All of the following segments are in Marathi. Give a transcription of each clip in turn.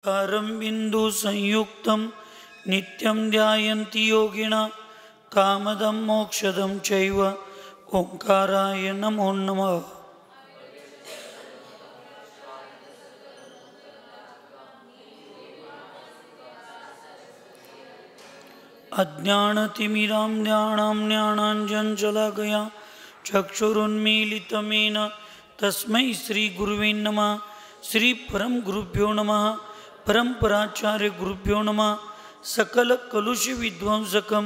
कारं बिंदु संयुक्तं नित्यं ध्यायन्ति योगिना कामदं मोक्षदं चैव ओंकाराय नमो नमः। अज्ञानतिमिरां ज्ञानाञ्जनशलाकया चक्षुरुन्मीलितं येन तस्मै श्रीगुरुवे नमः। श्री परम गुरुभ्यो नमः। परंपराचार्य गुरुभ्यो नमः। सकल कलुष विध्वंसकं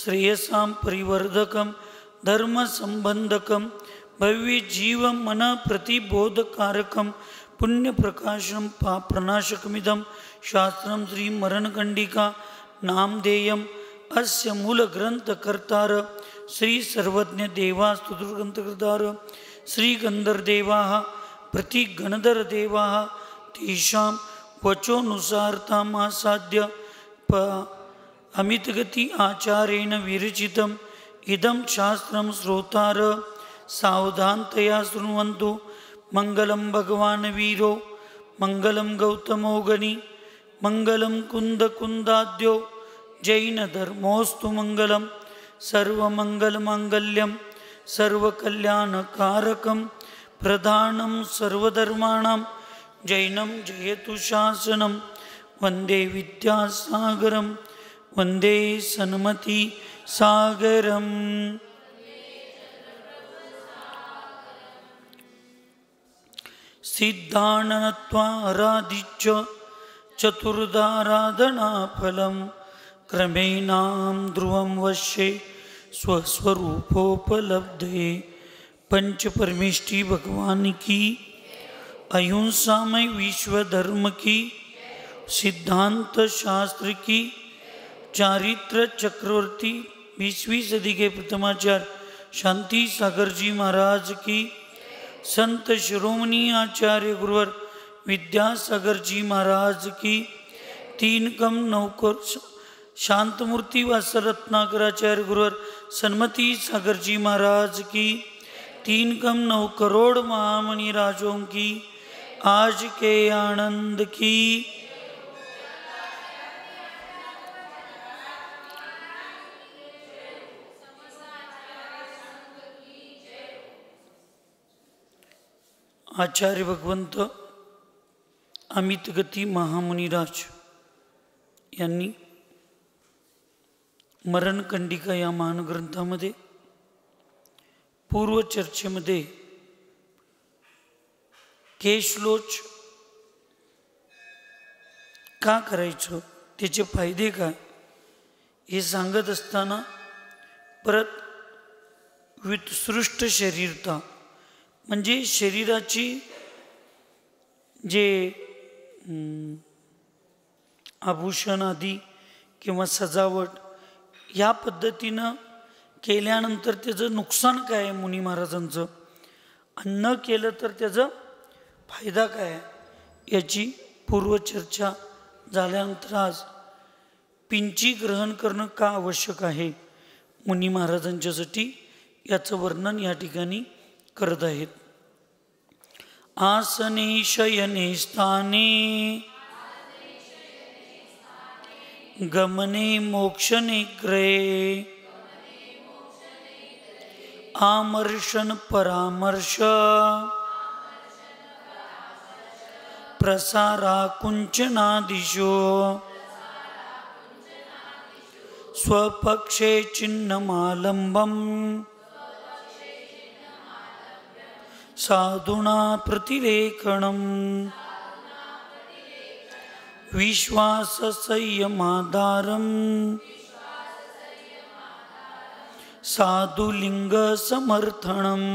श्रेयसां परिवर्धकं धर्म संबंधकं भव्य जीव मन प्रतिबोधकारकं पुण्य प्रकाशं पाप्रनाशकमिदं शास्त्रं श्री मरणकंडिका नामधेयम् अस्य मूल ग्रंथकर्तार श्री सर्वज्ञ देवा स्तुतिग्रंथकर्तार श्री गंधर्देवाः प्रतिगणधरदेवाः तेषां वचोनुसारतामासाद्य अमितगति आचारेण विरचितम् इदं शास्त्रं श्रोतार सावधानतया शृण्वन्तु। मंगलं भगवान् वीरो मंगलं गौतमो गणि मंगलं कुन्दकुन्दाद्यो जैनधर्मोऽस्तु मंगलं सर्वमंगलमांगल्यं सर्वकल्याणकारकं प्रधानं सर्वधर्माणां जैनं जयतु शासनं वंदे विद्यासागरं वंदे सन्मति सागरम्। सिद्धानत्वा आराधिच्च चतुर्धाराधनाफलं क्रमेणां ध्रुवं वश्ये स्वस्वरूपोपलब्धे। पंच परमेष्टि भगवान की, अहिंसामय विश्व धर्म की, सिद्धांत शास्त्र की, चारित्र चक्रवर्ती 20वीं सदी के प्रथमाचार्य शांति सागर जी महाराज की, संत शिरोमणि आचार्य गुरुवर विद्यासागर जी महाराज की, 3 कम 9 शांतमूर्ति वासरत्नाकराचार्य गुरुवर सन्मति सागर जी महाराज की, 3 कम 9 करोड़ महामणि राजों की आज के आनंद की। आचार्य भगवंत अमितगती महामुनिराज यांनी मरणकंडिका या महान ग्रंथामध्ये पूर्व चर्चेमध्ये केशलोच का करायचं, त्याचे फायदे काय हे सांगत असताना परत वित्सृष्ट शरीरता म्हणजे शरीराची जे आभूषण आदी किंवा सजावट या पद्धतीनं केल्यानंतर त्याचं नुकसान काय आहे मुनी महाराजांचं, न केलं तर त्याचा फायदा काय आहे याची पूर्वचर्चा झाल्यानंतर आज पिंची ग्रहण करणं का आवश्यक आहे मुनी महाराजांच्यासाठी याचं वर्णन या ठिकाणी करत आहेत। आसने शयने स्थाने गमने मोक्षने क्रये आमर्शन परामर्श प्रसारा कुंचनादिशो स्वपक्षे चिन्नमालंबम् साधुना प्रतिलेखनम् विश्वास संयमाधारम् साधुलिंग समर्थनम्।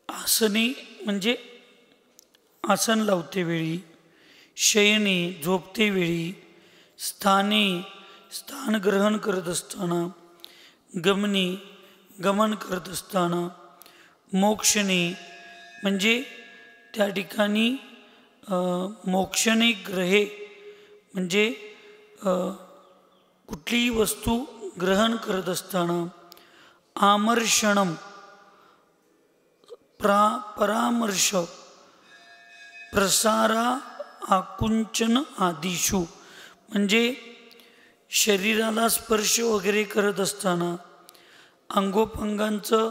आसने म्हणजे आसन लावते वेळी, शयने झोपते वेळी, स्थाने स्थान ग्रहण करत असताना, गमने गमन करत असताना, मोक्षणे म्हणजे त्या ठिकाणी मोक्षणे ग्रहे म्हणजे कुठलीही वस्तू ग्रहण करत असताना, आमर्षणम परामर्श प्रसारा आकुंचन आदिषु म्हणजे शरीराला स्पर्श वगैरे करत असताना, अंगोपंगांचं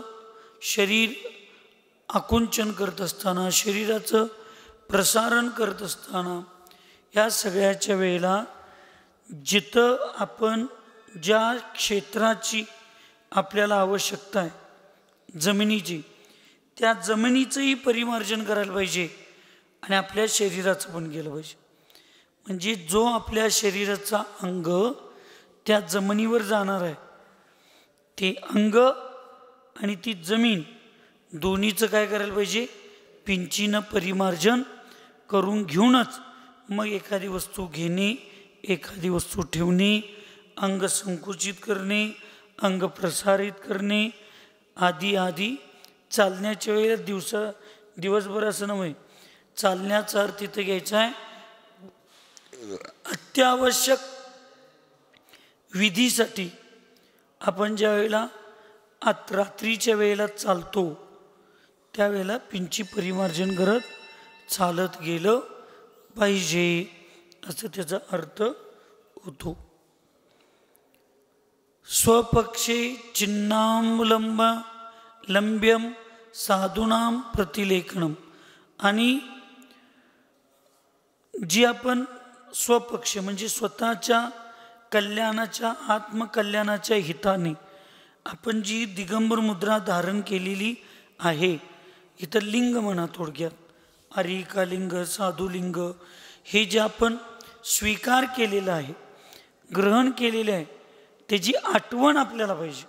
शरीर आकुंचन करत असताना, शरीराचं प्रसारण करत असताना, या सगळ्याच्या वेळेला जिथं आपण ज्या क्षेत्राची आपल्याला आवश्यकता आहे जमिनीची, त्या जमिनीचंही परिमार्जन करायला पाहिजे आणि आपल्या शरीराचं पण केलं पाहिजे. म्हणजे जो आपल्या शरीराचा अंग त्या जमिनीवर जाणार आहे, ते अंग आणि ती जमीन दोन्हीचं काय करायला पाहिजे, पिंचीनं परिमार्जन करून घेऊनच मग एखादी वस्तू घेणे, एखादी वस्तू ठेवणे, अंग संकुचित करणे, अंग प्रसारित करणे आदी आदी. चालण्याच्या वेळेला दिवसभर असं नव्हे, चालण्याचा अर्थ तिथं घ्यायचा आहे अत्यावश्यक विधीसाठी. आपण ज्या वेळेला रात्रीच्या वेळेला चालतो त्यावेळेला पिंची परिमार्जन करत चालत गेलं पाहिजे, असं त्याचा अर्थ होतो. स्वपक्षे चिन्नामुलंब लंब्यम साधूनाम प्रतिलेखनम. आणि जी आपण स्वपक्ष म्हणजे स्वतःच्या कल्याणाच्या आत्मकल्याणाच्या हिताने आपण जी दिगंबर मुद्रा धारण केलेली आहे, इथं लिंग म्हणा थोडक्यात, अरिकालिंग साधुलिंग, हे जे आपण स्वीकार केलेलं आहे, ग्रहण केलेलं आहे, त्याची आठवण आपल्याला पाहिजे,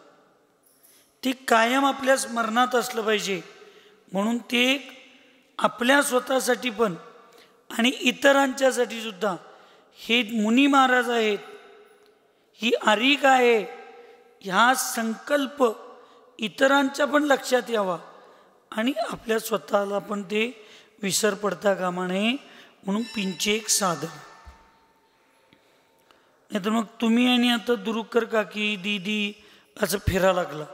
ते कायम आपल्या स्मरणात असलं पाहिजे. म्हणून ते आपल्या स्वतःसाठी पण आणि इतरांच्यासाठी सुद्धा हे मुनी महाराज आहेत, ही आरिक आहे, ह्या संकल्प इतरांच्या पण लक्षात यावा आणि आपल्या स्वतःला पण ते विसर पडता कामा नये. म्हणून पिंचे एक साधन. नाही तर मग तुम्ही आणि आता दुरुकर काकी दीदी असं फिरा लागला,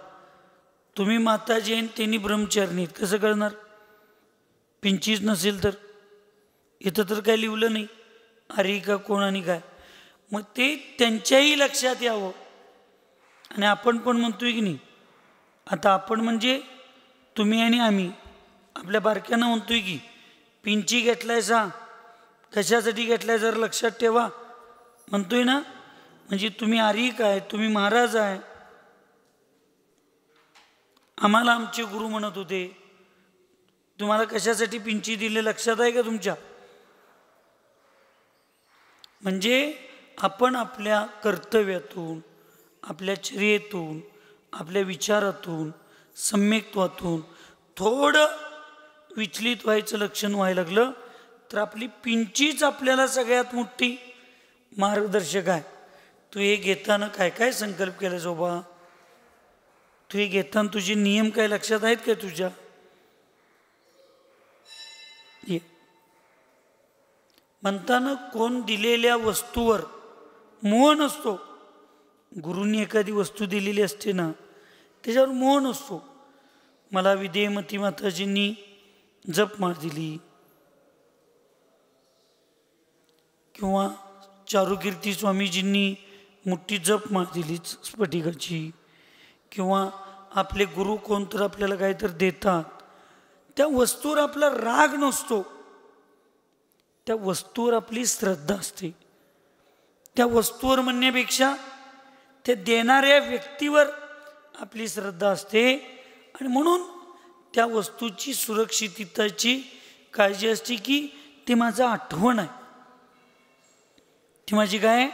तुम्ही माताजी आणि त्यांनी ब्रह्मचारिणी, कसं कळणार? पिंचीच नसेल तर. इथं तर काय लिहिलं नाही अरे का कोण आणि काय. मग ते त्यांच्याही लक्षात यावं. आणि आपण पण म्हणतोय की नाही, आता आपण म्हणजे तुम्ही आणि आम्ही आपल्या बारक्यांना म्हणतोय की पिंची घेतलाय सा, कशासाठी घेतलाय जर लक्षात ठेवा म्हणतोय ना. म्हणजे तुम्ही आरिक आहे, तुम्ही महाराज आहे. आम्हाला आमचे गुरु म्हणत होते, तुम्हाला कशासाठी पिंची दिले लक्षात आहे का तुमच्या? म्हणजे आपण आपल्या कर्तव्यातून, आपल्या चर्येतून, आपल्या विचारातून, सम्यक्त्वातून थोडं विचलित व्हायचं लक्षण व्हायला लागलं तर आपली पिंचीच आपल्याला सगळ्यात मोठी मार्गदर्शक आहे. तू हे घेताना काय काय संकल्प केला जोबा, तू हे घेताना तुझे नियम काय लक्षात आहेत का तुझ्या? म्हणताना कोण दिलेल्या वस्तूवर मोह नसतो. गुरूंनी एखादी वस्तू दिलेली असते ना, त्याच्यावर मोह नसतो. मला विदेमती माताजींनी जपमाळ दिली किंवा चारुकीर्ती स्वामीजींनी मोठी जपमाळ दिली स्फटिकाची, किंवा आपले गुरु कोणतर आपल्याला काहीतरी देतात, त्या वस्तूवर आपला राग नसतो, त्या वस्तूवर आपली श्रद्धा असते. त्या वस्तूवर म्हणण्यापेक्षा ते देणाऱ्या व्यक्तीवर आपली श्रद्धा असते. आणि म्हणून त्या वस्तूची सुरक्षिततेची काळजी असते की ती माझं आठवण आहे, ती माझी काय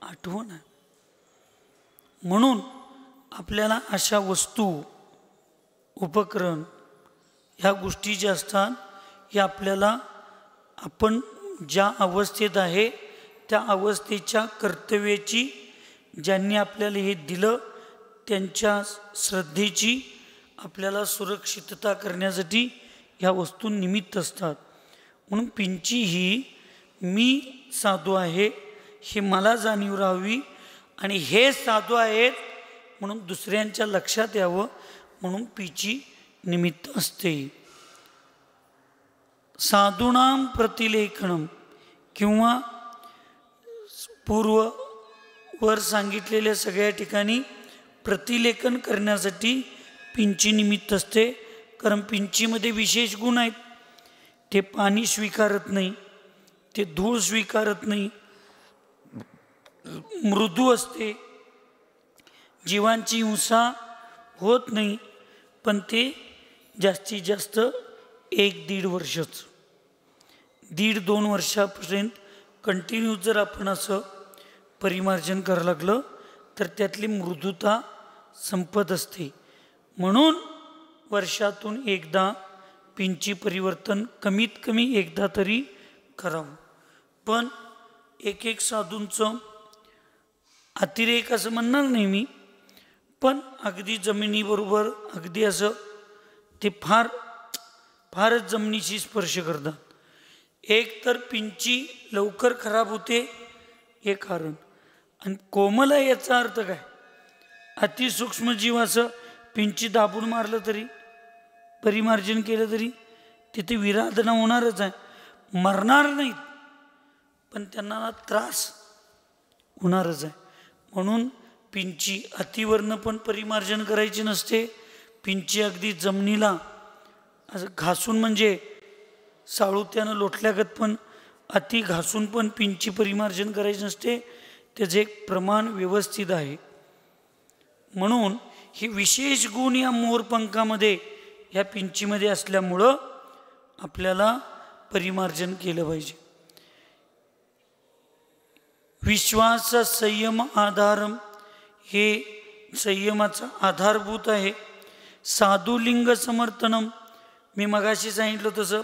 आठवण आहे. म्हणून आपल्याला अशा वस्तू उपकरण ह्या गोष्टी ज्या असतात, या आपल्याला आपण ज्या अवस्थेत आहे त्या अवस्थेच्या कर्तव्याची, ज्यांनी आपल्याला हे दिलं त्यांच्या श्रद्धेची आपल्याला सुरक्षितता करण्यासाठी ह्या वस्तू निमित्त असतात. म्हणून पिंची ही मी साधू आहे हे मला जाणीव राहावी आणि हे साधू आहेत म्हणून दुसऱ्यांच्या लक्षात यावं, म्हणून पिंची निमित्त असते. साधूनाम प्रतिलेखनम किंवा वर सांगितलेल्या सगळ्या ठिकाणी प्रतिलेखन करण्यासाठी पिंची निमित्त असते. कारण पिंचीमध्ये विशेष गुण आहेत. ते पाणी स्वीकारत नाही, ते धूळ स्वीकारत नाही, मृदू असते, जीवांची हिंसा होत नाही, पण ते जास्तीत जास्त 1-1.5 वर्षच, 1.5-2 वर्षापर्यंत कंटिन्यू जर आपण असं परिमार्जन करायला लागलं तर त्यातली मृदुता संपत असते. म्हणून वर्षातून एकदा पिंची परिवर्तन कमीत कमी एकदा तरी करावं. पण एक साधूंचं अतिरेक असं म्हणणार नाही मी, पण अगदी जमिनीबरोबर अगदी असं ते फारच जमिनीशी स्पर्श करतात. एक तर पिंची लवकर खराब होते हे कारण, आणि कोमल आहे याचा अर्थ काय? अतिसूक्ष्म जीव असं पिंची दाबून मारलं तरी, परिमार्जन केलं तरी तिथे विराधना होणारच आहे. मरणार नाहीत पण त्यांना त्रास होणारच आहे. म्हणून पिंची अतिवर्ण पण परिमार्जन करायची नसते. पिंची अगदी जमिनीला असं घासून, म्हणजे साळुत्यानं लोटल्यागत पण अति घासून पण पिंची परिमार्जन करायची नसते. त्याचे एक प्रमाण व्यवस्थित आहे. म्हणून ही विशेष गुण या मोरपंखामध्ये, ह्या पिंचीमध्ये असल्यामुळं आपल्याला परिमार्जन केलं पाहिजे. विश्वास संयम आधारम, हे संयमाचा आधारभूत आहे. साधुलिंग समर्थनम, मी मगाशी सांगितलं तसं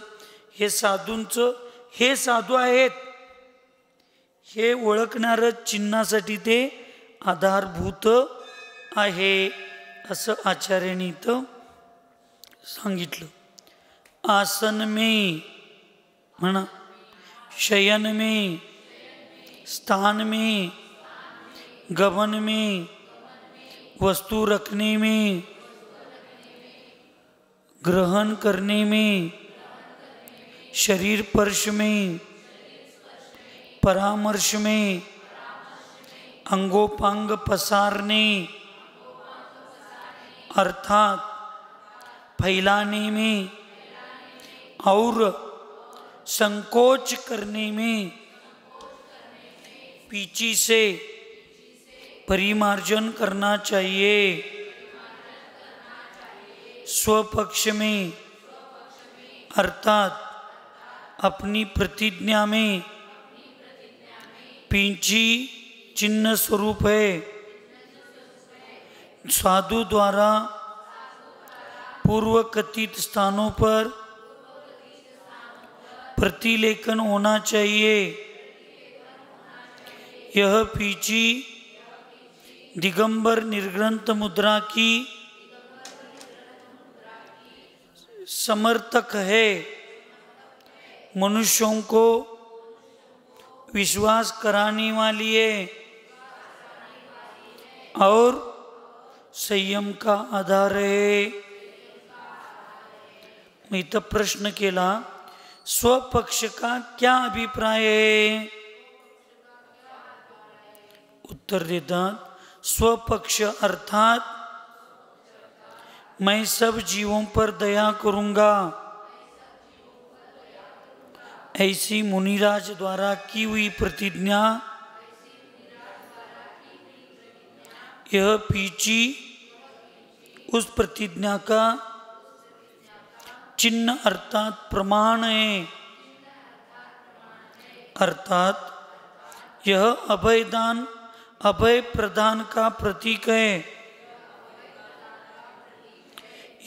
हे साधूंचं, हे साधू आहेत हे ओळखणारं चिन्हासाठी ते आधारभूत आहे असं आचार्यांनी इथं सांगितलं. आसन में म्हणा, शयन में, स्थान में, गमन में, वस्तु रखने में, ग्रहण करने में, शरीर स्पर्श में, परामर्श में, अंगोपांग पसारने अर्थात फैलाने में और संकोच करने में पींची से परिमार्जन करना चाहिए. स्वपक्ष में अर्थात अपनी प्रतिज्ञा में पींची चिन्ह स्वरूप है. साधु द्वारा पूर्व कथित स्थानों पर प्रतिलेखन होना चाहिए. यह पींची दिगंबर निर्ग्रंथ मुद्रा की समर्थक है. मनुष्यों को विश्वास कराने वाली है और संयम का आधार है. मैं इथं प्रश्न केला, स्वपक्ष का क्या अभिप्राय है? उत्तर देतात, स्वपक्ष अर्थात मैं सब जीवों पर दया करूंगा, ऐसी मुनिराज द्वारा की हुई प्रतिज्ञा यह पींची उस प्रतिज्ञा का चिन्ह अर्थात प्रमाण है. अर्थात यह अभयदान, अभय प्रदान का प्रतीक है.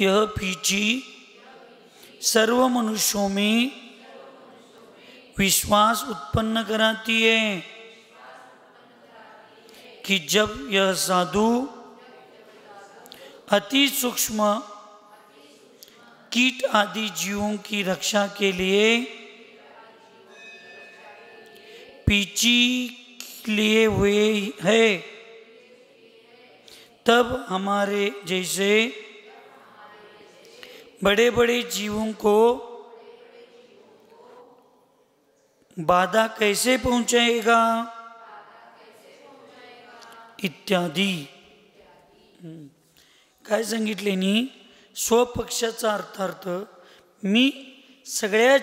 यह पींची सर्व मनुष्यों में विश्वास उत्पन्न कराती है. कि जब यह साधु अति सूक्ष्म कीट आदि जीवों की रक्षा के लिए पींची लिए हुए है, तब हमारे जैसे बड़े बड़े जीवों को बाधा कैसे पहुंचाएगा इत्यादी. काय सांगितले नी, स्वपक्षाचा अर्थार्थ मी सगळ्या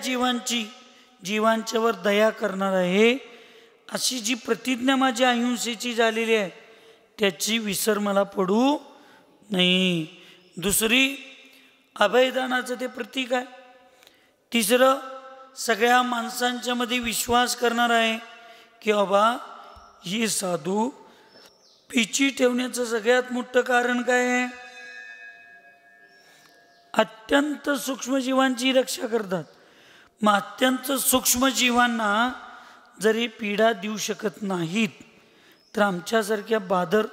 जीवांच्यावर दया करणार आहे अशी जी प्रतिज्ञा माझ्या अहिंसेची झालेली आहे त्याची विसर मला पडू नाही. दुसरी अभयदानाचं ते प्रतीक आहे. तिसरं सगळ्या माणसांच्या मध्ये विश्वास करणार आहे की बाबा ही साधू पिची ठेवण्याचं सगळ्यात मोठं कारण काय आहे, अत्यंत सूक्ष्म जीवांची रक्षा करतात. मग अत्यंत सूक्ष्म जीवांना जरी पीडा देऊ शकत नाहीत तर आमच्यासारख्या बादर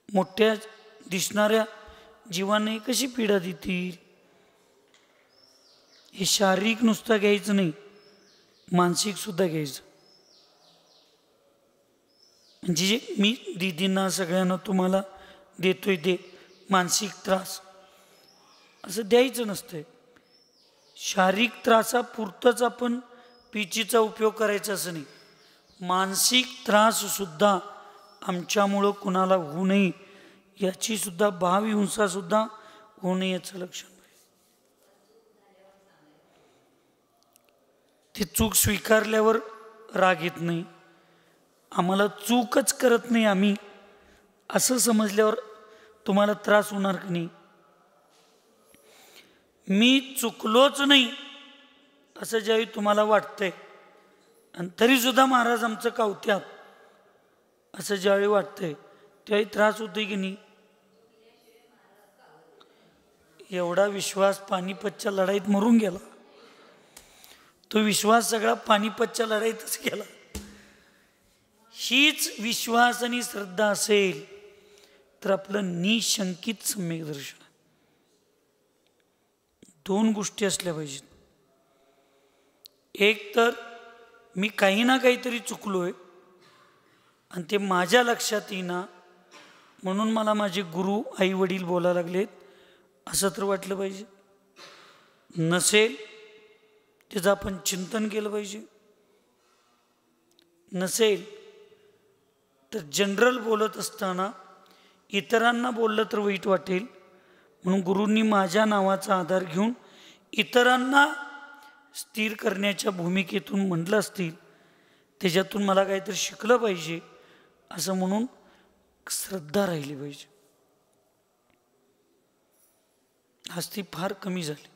मोठ्या दिसणाऱ्या जीवांना कशी पीडा देतील. हे शारीरिक नुसतं घ्यायचं नाही, मानसिक सुद्धा घ्यायचं. म्हणजे मी दीदींना सगळ्यांना तुम्हाला देतोय ते मानसिक त्रास असं द्यायचं नसतंय. शारीरिक त्रासापुरतंच आपण पिचीचा उपयोग करायचा असं नाही. मानसिक त्रास सुद्धा आमच्यामुळं कुणाला होऊ नये याची सुद्धा भावहिंसा सुद्धा होऊ नये याचं लक्षण. ते चूक स्वीकारल्यावर राग येत नाही, आम्हाला चूकच करत नाही आम्ही असं समजल्यावर तुम्हाला त्रास होणार की नाही. मी चुकलोच नाही असं ज्यावेळी तुम्हाला वाटतंय आणि तरीसुद्धा महाराज आमचं कावत्यात असं ज्यावेळी वाटतंय त्यावेळी त्रास होतोय की नाही. एवढा विश्वास पानिपतच्या लढाईत मरून गेला. तो विश्वास सगळा पानिपतच्या लढाईतच गेला. हीच विश्वास आणि श्रद्धा असेल तर आपलं निशंकित सम्यक दर्शन. दोन गोष्टी असल्या पाहिजेत. एक तर मी काही ना काहीतरी चुकलोय आणि ते माझ्या लक्षात येईना म्हणून मला माझे गुरु आई वडील बोलायला लागलेत असं तर वाटलं पाहिजे. नसेल त्याचं आपण चिंतन केलं पाहिजे. नसेल तर जनरल बोलत असताना इतरांना बोललं तर वाईट वाटेल म्हणून गुरूंनी माझ्या नावाचा आधार घेऊन इतरांना स्थिर करण्याच्या भूमिकेतून म्हटलं असतील, त्याच्यातून मला काहीतरी शिकलं पाहिजे असं म्हणून श्रद्धा राहिली पाहिजे. आज ती फार कमी झाली,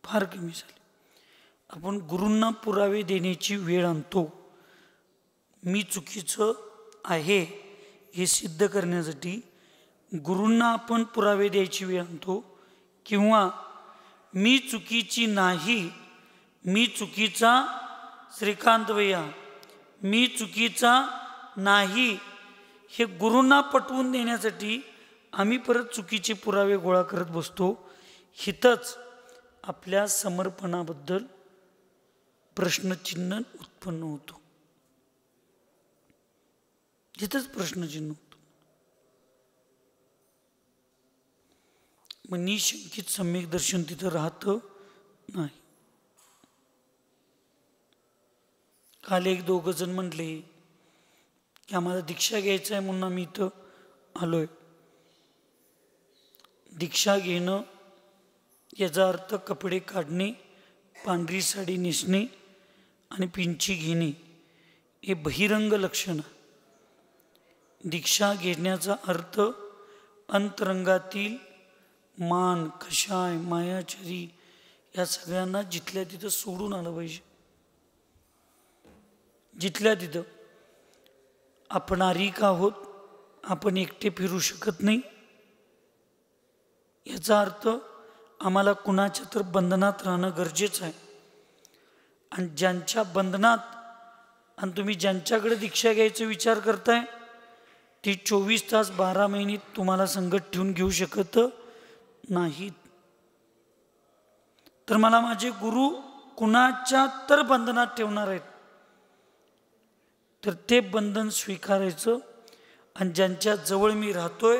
फार कमी झाली. आपण गुरूंना पुरावे देण्याची वेळ आणतो. मी चुकीचं आहे हे सिद्ध करण्यासाठी गुरूंना आपण पुरावे द्यायची वेळ आणतो, किंवा मी चुकीची नाही, मी चुकीचा श्रीकांत भैया मी चुकीचा नाही हे गुरूंना पटवून देण्यासाठी आम्ही परत चुकीचे पुरावे गोळा करत बसतो. हितच आपल्या समर्पणाबद्दल प्रश्नचिन्ह उत्पन्न होतो. तिथंच प्रश्नचिन्ह होतो. मग निशंकित सम्यक दर्शन तिथं राहतं नाही. काल एक दोघं जण म्हटले की आम्हाला दीक्षा घ्यायचं आहे म्हणून आम्ही इथं आलोय. दीक्षा घेणं याचा अर्थ कपडे काढणे, पांढरी साडी नेसणे आणि पिंची घेणे हे बहिरंग लक्षण. दीक्षा घेण्याचा अर्थ अंतरंगातील मान, कषाय, मायाचरी या सगळ्यांना जिथल्या तिथं सोडून आलं पाहिजे. जिथल्या तिथं आपण आरिक आहोत, आपण एकटे फिरू शकत नाही. याचा अर्थ आम्हाला कुणाच्या तर बंधनात राहणं गरजेचं आहे. आणि ज्यांच्या बंधनात आणि तुम्ही ज्यांच्याकडे दीक्षा घ्यायचा विचार करताय ती 24 तास 12 महिने तुम्हाला संगत ठेवून घेऊ शकत नाहीत. तर मला माझे गुरु कुणाच्या तर बंधनात ठेवणार आहेत, तर ते बंधन स्वीकारायचं आणि ज्यांच्या जवळ मी राहतोय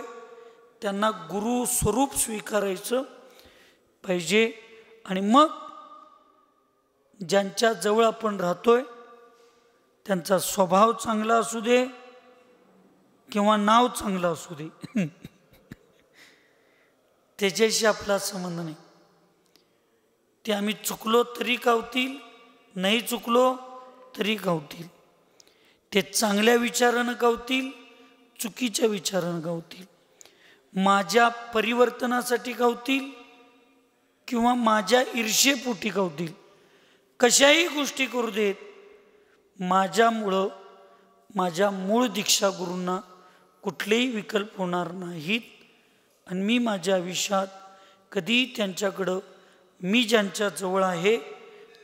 त्यांना गुरु स्वरूप स्वीकारायचं पाहिजे. आणि मग ज्यांच्या जवळ आपण राहतोय त्यांचा स्वभाव चांगला असू दे किंवा नाव चांगलं असू दे त्याच्याशी आपला संबंध नाही. ते आम्ही चुकलो तरी कावतील, नाही चुकलो तरी कावतील. ते चांगल्या विचारानं कावतील, चुकीच्या विचारानं कावतील. माझ्या परिवर्तनासाठी कावतील किंवा माझ्या ईर्षेपोटी कावतील. कशाही गोष्टी करू देत, माझ्यामुळं माझ्या मूळ दीक्षा गुरूंना कुठलेही विकल्प होणार नाहीत. आणि मी माझ्या आयुष्यात कधी त्यांच्याकडं, मी ज्यांच्या जवळ आहे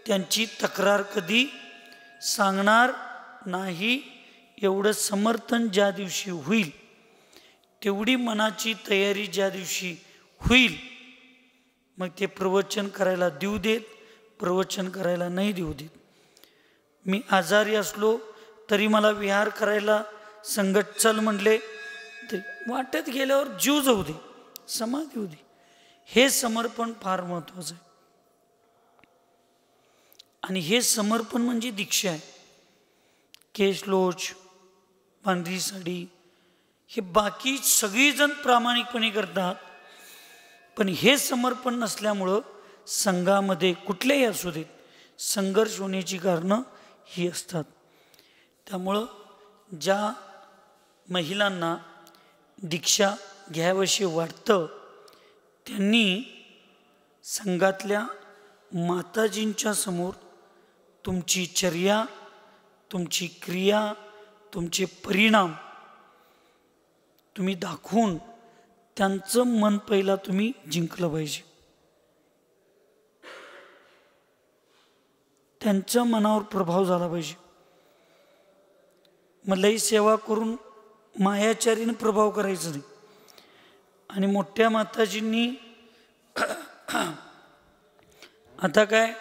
त्यांची तक्रार कधी सांगणार नाही. एवढं समर्थन ज्या दिवशी होईल, तेवढी मनाची तयारी ज्या दिवशी होईल, मग ते प्रवचन करायला देऊ देत, प्रवचन करायला नाही देऊ देत. मी आजारी असलो तरी मला विहार करायला संगत चल म्हणले तरी वाटत गेल्यावर जीव जाऊ दे, समाधी होऊ दे. हे समर्पण फार महत्वाचं आहे. आणि हे समर्पण म्हणजे दीक्षा आहे. केश लोच, पांढरी साडी हे बाकी सगळीजण प्रामाणिकपणे करतात, पण हे समर्पण नसल्यामुळं संघामध्ये कुठलेही असू देत संघर्ष होण्याची कारणं ही असतात. त्यामुळं ज्या महिलांना दीक्षा घ्यावशी वाटतं त्यांनी संघातल्या माताजींच्या समोर तुमची चर्या, तुमची क्रिया, तुमचे परिणाम तुम्ही दाखवून त्यांचं मन पहिला तुम्ही जिंकलं पाहिजे. त्यांच्या मनावर प्रभाव झाला पाहिजे. मलाही सेवा करून मायाचारीने प्रभाव करायचा नाही. आणि मोठ्या माताजींनी आता काय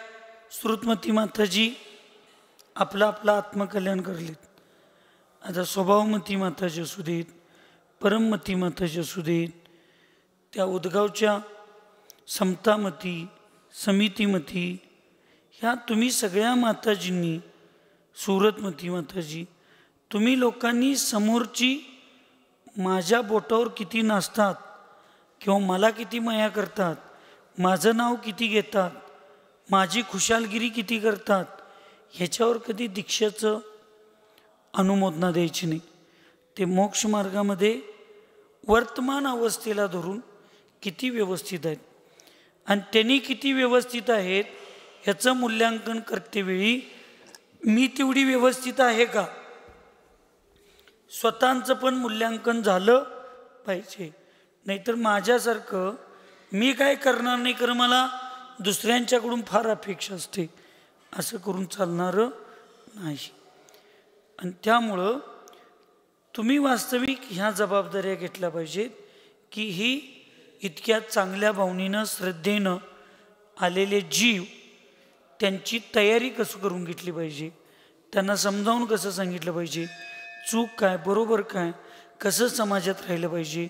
श्रुतमती माताजी आपलं आपलं आत्मकल्याण करलेत. आता स्वभावमती माताजी असू देत, परममती माताजी असू देत, त्या उदगावच्या समतामती, समितीमती, ह्या तुम्ही सगळ्या माताजींनी, सुरतमती माताजी, तुम्ही लोकांनी समोरची माझ्या बोटावर किती नाचतात किंवा मला किती माया करतात, माझं नाव किती घेतात, माझी खुशालगिरी किती करतात, ह्याच्यावर कधी दीक्षेचं अनुमोदना द्यायची नाही. ते मोक्ष मार्गामध्ये वर्तमान अवस्थेला धरून किती व्यवस्थित आहेत आणि त्यांनी किती व्यवस्थित आहेत ह्याचं मूल्यांकन करतेवेळी मी तेवढी व्यवस्थित आहे का, स्वतःचं पण मूल्यांकन झालं पाहिजे. नाहीतर माझ्यासारखं मी काय करणार नाही, कारण मला दुसऱ्यांच्याकडून फार अपेक्षा असते, असं करून चालणारं नाही. आणि त्यामुळं तुम्ही वास्तविक ह्या जबाबदाऱ्या घेतल्या पाहिजेत की ही इतक्या चांगल्या भावनेनं श्रद्धेनं आलेले जीव त्यांची तयारी कसं करून घेतली पाहिजे, त्यांना समजावून कसं सांगितलं पाहिजे, चूक काय बरोबर काय, कसं समाजात राहिलं पाहिजे.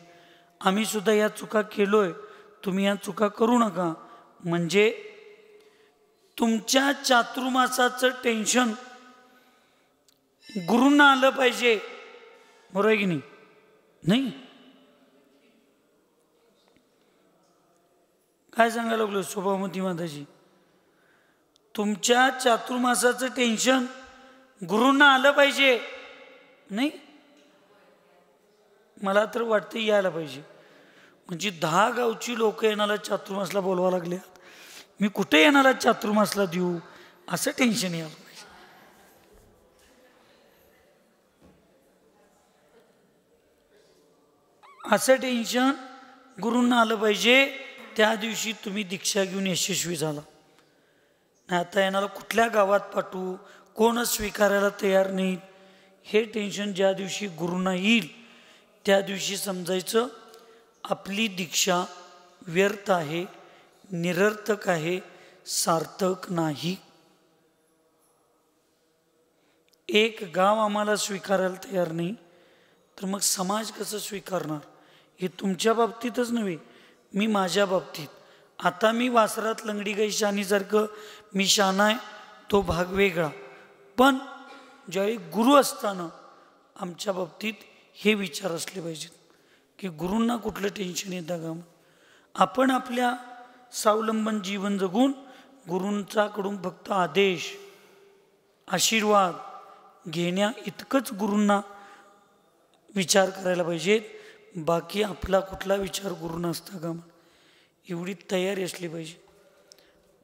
आम्ही सुद्धा या चुका केलोय, तुम्ही या चुका करू नका. म्हणजे तुमच्या चातुर्मासाचं टेन्शन गुरूंना आलं पाहिजे, बरोबर आहे की नाही? नाही काय सांगायला लागलो स्वभावमती माताजी, तुमच्या चातुर्मासाचं टेन्शन गुरूंना आलं पाहिजे. नाही मला तर वाटतं यायला पाहिजे. म्हणजे 10 गावची लोक येणारा चातुर्मासला बोलवा लागले, मी कुठे येणारा चातुर्मासला देऊ, असं टेन्शन यायला पाहिजे. असं टेन्शन गुरूंना आलं पाहिजे. त्या दिवशी तुम्ही दीक्षा घेऊन यशस्वी झाला. नाही आता येणारा कुठल्या गावात पाठवू, कोणच स्वीकारायला तयार नाहीत. हे टेन्शन ज्या दिवशी गुरूंना येईल त्या दिवशी समजायचं आपली दीक्षा व्यर्थ आहे, निरर्थक आहे, सार्थक नाही. एक गाव आम्हाला स्वीकारायला तयार नाही तर मग समाज कसं स्वीकारणार? हे तुमच्या बाबतीतच नव्हे, मी माझ्या बाबतीत. आता मी वासरात लंगडी गाई शानीसारखं मी शाना आहे, तो भाग वेगळा. पण ज्यावेळी गुरु असताना आमच्या बाबतीत हे विचार असले पाहिजेत की गुरूंना कुठलं टेन्शन येतं का? आपण आपल्या स्वावलंबन जीवन जगून गुरूंच्याकडून फक्त आदेश आशीर्वाद घेण्या इतकंच गुरूंना विचार करायला पाहिजेत. बाकी आपला कुठला विचार गुरूंना असता का? एवढी तयारी असली पाहिजे.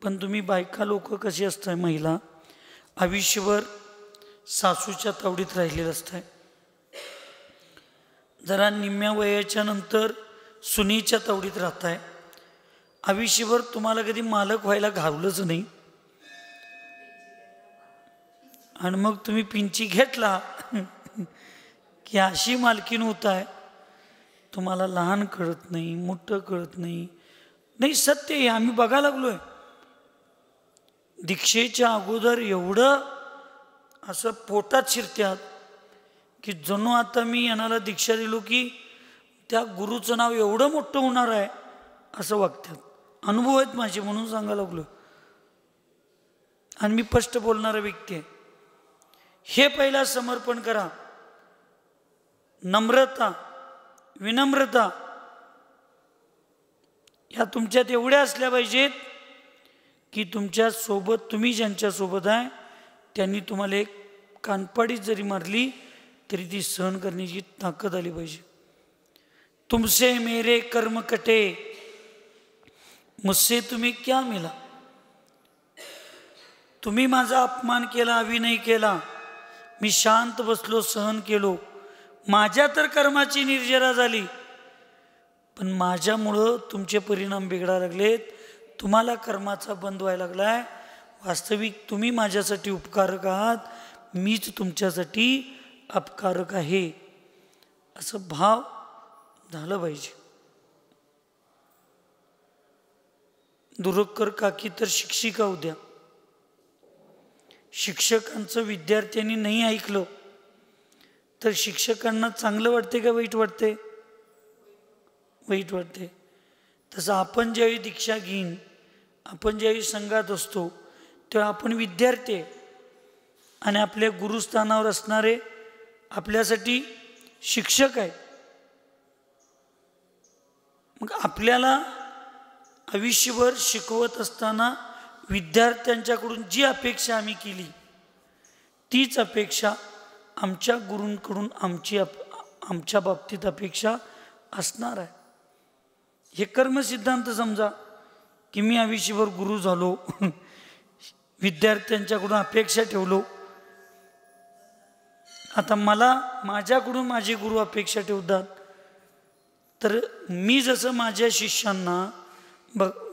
पण तुम्ही बायका लोक कशी असताय, महिला आयुष्यभर सासूच्या तावडीत राहिलेलं असताय. जरा निम्म्या वयाच्या नंतर सुनेच्या तावडीत राहताय. आयुष्यभर तुम्हाला कधी मालक व्हायला घावलंच नाही आणि मग तुम्ही पिंची घेतला की अशी मालकीन होताय. तुम्हाला लहान कळत नाही, मोठं कळत नाही. नाही, सत्य आहे, आम्ही बघायला लागलोय. दीक्षेच्या अगोदर एवढं असं पोटात शिरत्यात की जणू आता मी यांना दीक्षा दिलो की त्या गुरुचं नाव एवढं मोठं होणार आहे असं वागतात. अनुभव आहेत माझे म्हणून सांगायला लागलो. आणि मी स्पष्ट बोलणारा व्यक्ती आहे. हे पहिला समर्पण करा. नम्रता, विनम्रता ह्या तुमच्यात एवढ्या असल्या पाहिजेत की तुमच्या सोबत, तुम्ही ज्यांच्या सोबत आहे त्यांनी तुम्हाला एक कानपाडीत जरी मारली तरी ती सहन करण्याची ताकद आली पाहिजे. तुमसे मेरे कर्म कटे, मुझसे तुम्ही क्या मिला? तुम्ही माझा अपमान केला, अभिनय केला, मी शांत बसलो, सहन केलो. माझ्या तर कर्माची निर्जरा झाली, पण माझ्यामुळं तुमचे परिणाम बिघडायला लागलेत. तुम्हाला कर्माचा बंद व्हायला लागलाय. वास्तविक तुम्ही माझ्यासाठी उपकारक आहात, मीच तुमच्यासाठी अपकारक आहे, असं भाव झालं पाहिजे. दुरक्कर काकी तर शिक्षिका होत्या. शिक्षकांचं विद्यार्थ्यांनी नाही ऐकलं तर शिक्षकांना चांगलं वाटते का वाईट वाटते? वाईट वाटते. तसं आपण ज्यावेळी दीक्षा घेईन, आपण ज्यावेळी संघात असतो तेव्हा आपण विद्यार्थी आहे आणि आपल्या गुरुस्थानावर असणारे आपल्यासाठी शिक्षक आहेत. मग आपल्याला आयुष्यभर शिकवत असताना विद्यार्थ्यांच्याकडून जी अपेक्षा आम्ही केली तीच अपेक्षा आमच्या गुरूंकडून आमच्या बाबतीत अपेक्षा असणार आहे. हे कर्मसिद्धांत समजा की मी आयुष्यभर गुरु झालो, विद्यार्थ्यांच्याकडून अपेक्षा ठेवलो. आता मला माझ्याकडून माझे गुरु अपेक्षा ठेवतात तर मी जसं माझ्या शिष्यांना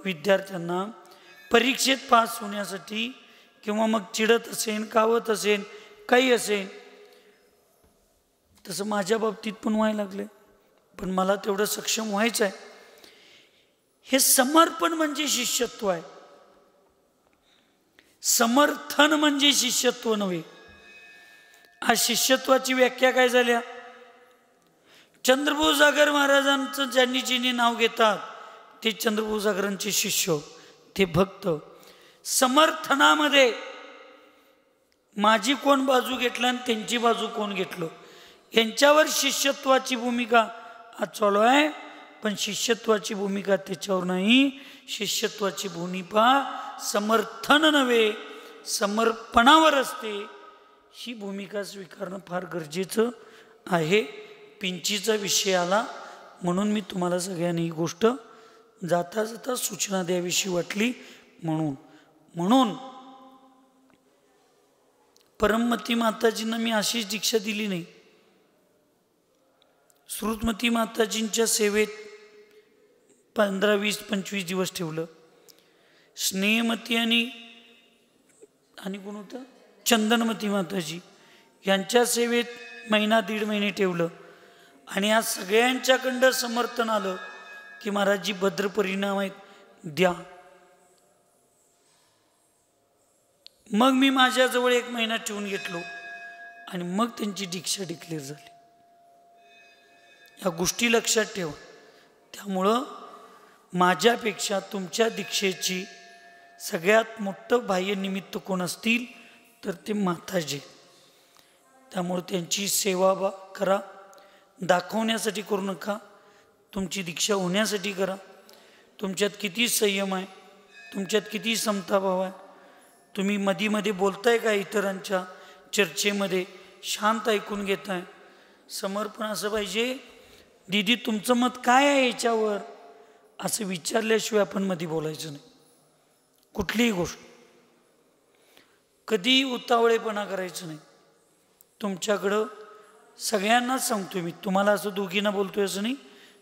विद्यार्थ्यांना परीक्षेत पास होण्यासाठी किंवा मग चिडत असेन, कावत असेन, काही असेन, तसं माझ्या बाबतीत पण व्हायला लागले. पण मला तेवढं सक्षम व्हायचं आहे. हे समर्पण म्हणजे शिष्यत्व आहे. समर्थन म्हणजे शिष्यत्व नव्हे. आज शिष्यत्वाची व्याख्या काय झाल्या? चंद्रभाऊ सागर महाराजांचं ज्यांनी जिने नाव घेतात ते चंद्रभाऊ सागरांचे शिष्य, ते भक्त. समर्थनामध्ये माझी कोण बाजू घेतलं आणि त्यांची बाजू कोण घेतलं यांच्यावर शिष्यत्वाची भूमिका आज चालू आहे. पण शिष्यत्वाची भूमिका त्याच्यावर नाही. शिष्यत्वाची भूमिका समर्थन नव्हे समर्पणावर असते. ही भूमिका स्वीकारणं फार गरजेचं आहे. पिंचीचा विषय आला म्हणून मी तुम्हाला सगळ्यांनी ही गोष्ट जाता जाता सूचना द्याविषयी वाटली. म्हणून परममती माताजींना मी अशीच दीक्षा दिली नाही. श्रुतमती माताजींच्या सेवेत 15, 20, 25 दिवस ठेवलं. स्नेहमती आणि कोण होतं चंदनमती माताजी यांच्या सेवेत महिना दीड महिने ठेवलं आणि आज सगळ्यांच्याकडं समर्थन आलं की महाराजजी भद्र परिणाम आहेत, द्या. मग मी माझ्याजवळ 1 महिना ठेवून घेतलो आणि मग त्यांची दीक्षा डिक्लेअर झाली. या गोष्टी लक्षात ठेवा. त्यामुळं माझ्यापेक्षा तुमच्या दीक्षेची सगळ्यात मोठं बाह्य निमित्त कोण असतील तर ते माताजी. त्यामुळे त्यांची सेवा करा, दाखवण्यासाठी करू नका, तुमची दीक्षा होण्यासाठी करा. तुमच्यात किती संयम आहे, तुमच्यात किती समताभाव आहे. तुम्ही मध्ये बोलताय का इतरांच्या चर्चेमध्ये, शांत ऐकून घेताय. समर्पण असं पाहिजे, दीदी तुमचं मत काय आहे याच्यावर, असं विचारल्याशिवाय आपण मध्ये बोलायचं नाही. कुठलीही गोष्ट कधी उतावळेपणा करायचं नाही. तुमच्याकडं सगळ्यांनाच सांगतोय मी, तुम्हाला असं दोघींना बोलतोय असं नाही,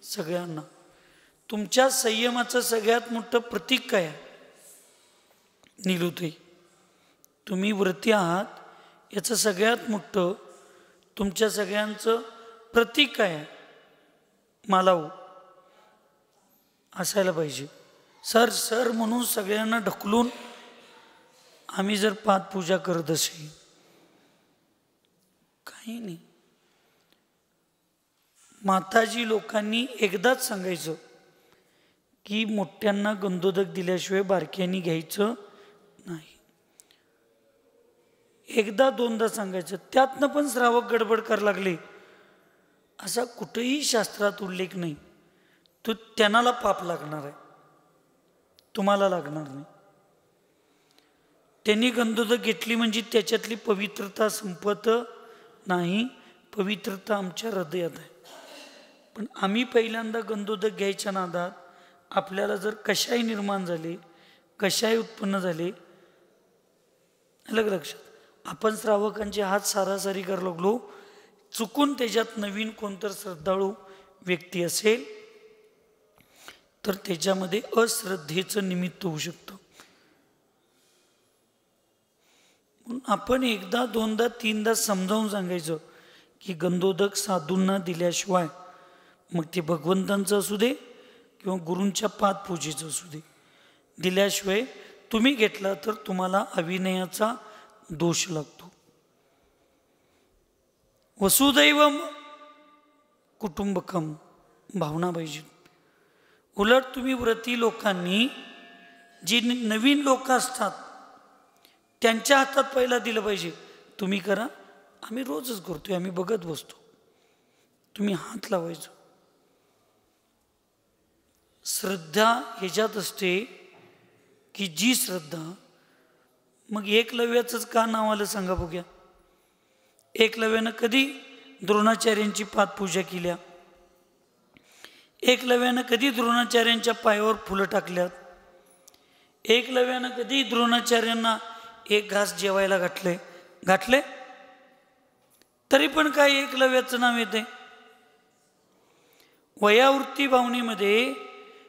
सगळ्यांना. तुमच्या संयमाचं सगळ्यात मोठं प्रतीक काय आहे? निलुताई, तुम्ही व्रती आहात याचं सगळ्यात मोठं तुमच्या सगळ्यांचं प्रतीक काय आहे? मालाऊ असायला पाहिजे. सर सर म्हणून सगळ्यांना ढकलून आम्ही जर पादपूजा करत असेल, काही नाही. माताजी लोकांनी एकदाच सांगायचं की मोठ्यांना गंधोदक दिल्याशिवाय बारक्यांनी घ्यायचं नाही. एकदा दोनदा सांगायचं. त्यातनं पण श्रावक गडबड करायला लागले, असा कुठेही शास्त्रात उल्लेख नाही. तो त्यांनाला पाप लागणार आहे, तुम्हाला लागणार नाही. त्यांनी गंधोदक घेतली म्हणजे त्याच्यातली पवित्रता संपत नाही. पवित्रता आमच्या हृदयात आहे. पण आम्ही पहिल्यांदा गंधोदक घ्यायच्या नादात आपल्याला जर कशाही निर्माण झाले, कशाही उत्पन्न झाले, अलग लक्षात, आपण श्रावकांचे हात सारासारी करायला लागलो. चुकून त्याच्यात नवीन कोणतर श्रद्धाळू व्यक्ती असेल तर त्याच्यामध्ये अश्रद्धेचं निमित्त होऊ शकतं. म्हणून आपण एकदा दोनदा तीनदा समजावून सांगायचं की गंधोदक साधूंना दिल्याशिवाय, मग ते भगवंतांचं असू दे किंवा गुरूंच्या पादपूजेचं असू दे, दिल्याशिवाय तुम्ही घेतला तर तुम्हाला अविनयाचा दोष लागतो. वसुदैवम कुटुंबकम भावना पाहिजे. उलट तुम्ही व्रती लोकांनी, जी नवीन लोक असतात त्यांच्या हातात पहिला दिलं पाहिजे. तुम्ही करा, आम्ही रोजच करतोय, आम्ही बघत बसतो, तुम्ही हात लावायचं. श्रद्धा ह्याच्यात असते की जी श्रद्धा, मग एकलव्याचंच का नाव आलं सांगा बघूया. एकलव्यानं कधी द्रोणाचार्यांची पादपूजा केल्या? एकलव्यानं कधी द्रोणाचार्यांच्या पायावर फुलं टाकल्यात? एकलव्यानं कधी द्रोणाचार्यांना एक घास जेवायला घातले? तरी पण काय एकलव्याचं नाव येते? वयावृत्ती भावनेमध्ये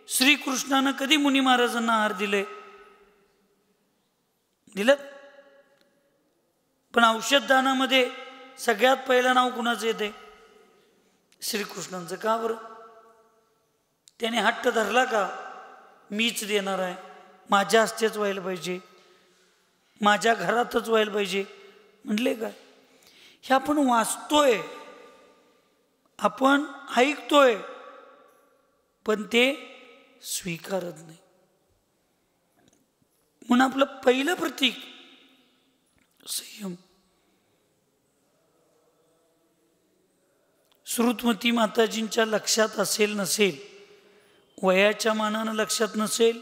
श्रीकृष्णानं कधी मुनी महाराजांना आहार दिलं? पण औषधदानामध्ये सगळ्यात पहिलं नाव कुणाचं येते? श्रीकृष्णांचं. का बरं? त्याने हट्ट धरला का मीच देणार आहे, माझ्या हस्तेच व्हायला पाहिजे, माझ्या घरातच व्हायला पाहिजे म्हणले काय? हे आपण वाचतोय, आपण ऐकतोय, पण ते स्वीकारत नाही. म्हणून आपलं पहिलं प्रतीक संयम. श्रुतमती माताजींच्या लक्षात असेल नसेल, वयाच्या मानानं लक्षात नसेल,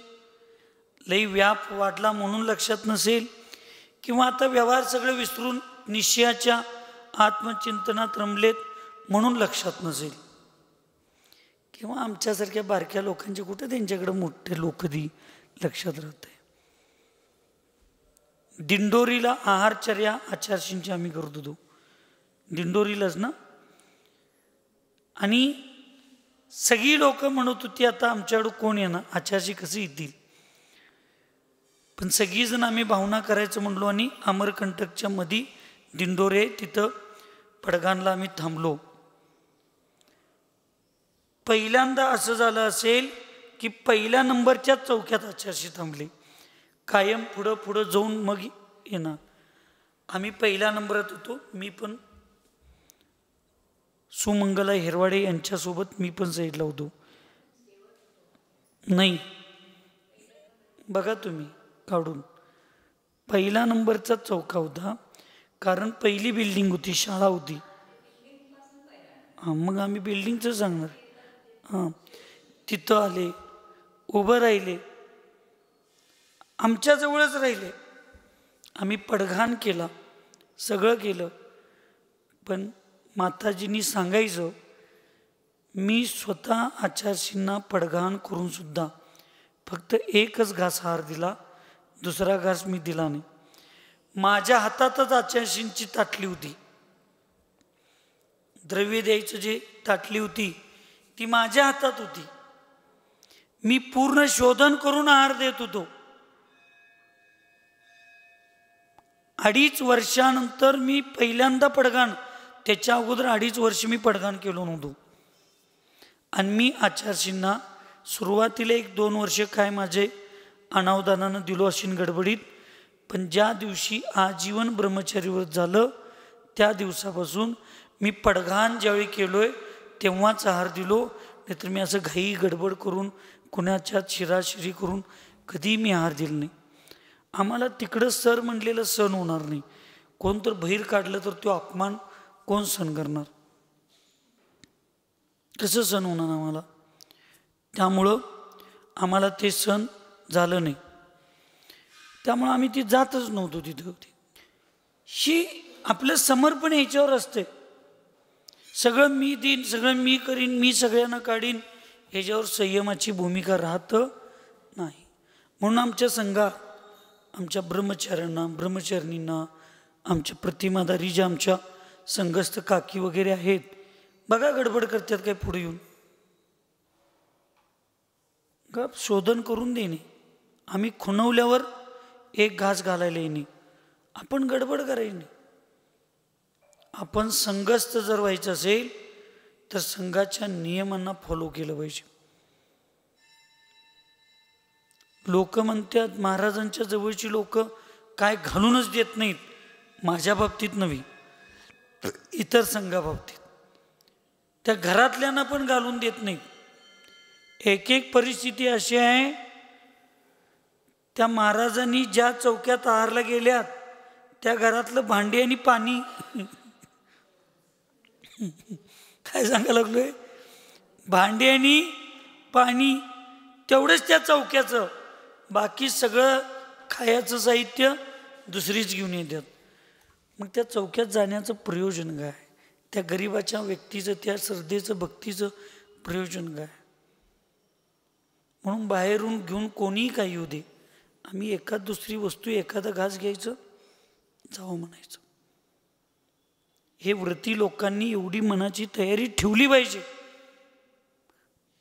लई व्याप वाढला म्हणून लक्षात नसेल, किंवा आता व्यवहार सगळं विसरून निश्चयाच्या आत्मचिंतनात रमलेत म्हणून लक्षात नसेल, किंवा आमच्यासारख्या बारक्या लोकांचे कुठे त्यांच्याकडे मोठे लोकधी लक्षात राहत आहे. दिंडोरीला आहारचर्या आचारशींची आम्ही करत होतो, दिंडोरीलाच ना. आणि सगळी लोक म्हणत होती आता आमच्याकडं कोण येणार, आचारशी कसे येतील? पण सगळीजण आम्ही भावना करायचं म्हणलो आणि अमरकंटकच्या मधी दिंडोरे तिथं पडगाणला आम्ही थांबलो. पहिल्यांदा असं झालं असेल की पहिल्या नंबरच्या चौक्यात आचार्य थांबले. कायम पुढं पुढं जाऊन मग येणार. आम्ही पहिल्या नंबरात होतो. मी पण सुमंगला हिरवाडे यांच्यासोबत मी पण साईडला होतो. नाही बघा तुम्ही काढून पहिला नंबरचा चौका होता, कारण पहिली बिल्डिंग होती, शाळा होती. हां मग आम्ही बिल्डिंगचं सांगणार. हां तिथं आले, उभं राहिले, आमच्याजवळच राहिले. आम्ही पडघाण केला, सगळं केलं. पण माताजींनी सांगायचं, मी स्वतः आचार्यजींना पडघाण करून सुद्धा फक्त एकच घास हार दिला, दुसरा घास मी दिला नाही. माझ्या हातातच आचार्यजींची ताटली होती, द्रव्य द्यायचं जे ताटली होती ती माझ्या हातात होती. मी पूर्ण शोधन करून आहार देत होतो. 2.5 वर्षानंतर मी पहिल्यांदा पडघाण, त्याच्या अगोदर 2.5 वर्ष मी पडघाण केलो नव्हतो. आणि मी आचार्यजींना सुरुवातीला 1-2 वर्ष काय माझे अनावधानानं दिलो अशीन गडबडीत. पण ज्या दिवशी आजीवन ब्रह्मचर्यव्रत झालं त्या दिवसापासून मी पडघाण ज्यावेळी केलोय तेव्हाच आहार दिलो. नाहीतर मी असं घाई गडबड करून कुणाच्या शिराशिरी करून कधी मी आहार दिला नाही. आम्हाला तिकडं सर म्हणलेलं सण होणार नाही. कोण तर बाहेर काढलं तर तो अपमान कोण सण करणार, कसं सण होणार आम्हाला. त्यामुळं आम्हाला ते सण झालं नाही. त्यामुळं आम्ही ती जातच नव्हतो तिथं. ही आपलं समर्पण ह्याच्यावर असते. सगळं मी देईन, सगळं मी करीन, मी सगळ्यांना काढीन, ह्याच्यावर संयमाची भूमिका राहत नाही. म्हणून आमच्या संघात आमच्या ब्रह्मचारिणींना आमच्या प्रतिमाधारी ज्या आमच्या संघस्थ काकी वगैरे आहेत, बघा गडबड करतात काय पुढे येऊन, गप शोधन करून देणे. आम्ही खुणवल्यावर एक घास घालायला येणे, आपण गडबड करायची नाही. आपण संघस्थ जर व्हायचं असेल तर संघाच्या नियमांना फॉलो केलं पाहिजे. लोक म्हणतात महाराजांच्या जवळची लोक काय घालूनच देत नाहीत. माझ्या बाबतीत नव्हे, इतर संघाबाबतीत त्या घरातल्यांना पण घालून देत नाहीत. एक परिस्थिती अशी आहे, त्या महाराजांनी ज्या चौक्यात आहारला गेल्यात त्या घरातलं भांडी आणि पाणी काय सांगायला लागलोय, भांडी आणि पाणी तेवढंच त्या चौक्याचं, बाकी सगळं खायचं साहित्य दुसरीच घेऊन येतात. मग त्या चौक्यात जाण्याचं प्रयोजन काय? त्या गरिबाच्या व्यक्तीचं, त्या श्रद्धेचं, भक्तीचं प्रयोजन काय? म्हणून बाहेरून घेऊन कोणीही काही येऊ दे, आम्ही एखाद दुसरी वस्तू, एखादा घास घ्यायचं, जावं म्हणायचं. हे व्रती लोकांनी एवढी मनाची तयारी ठेवली पाहिजे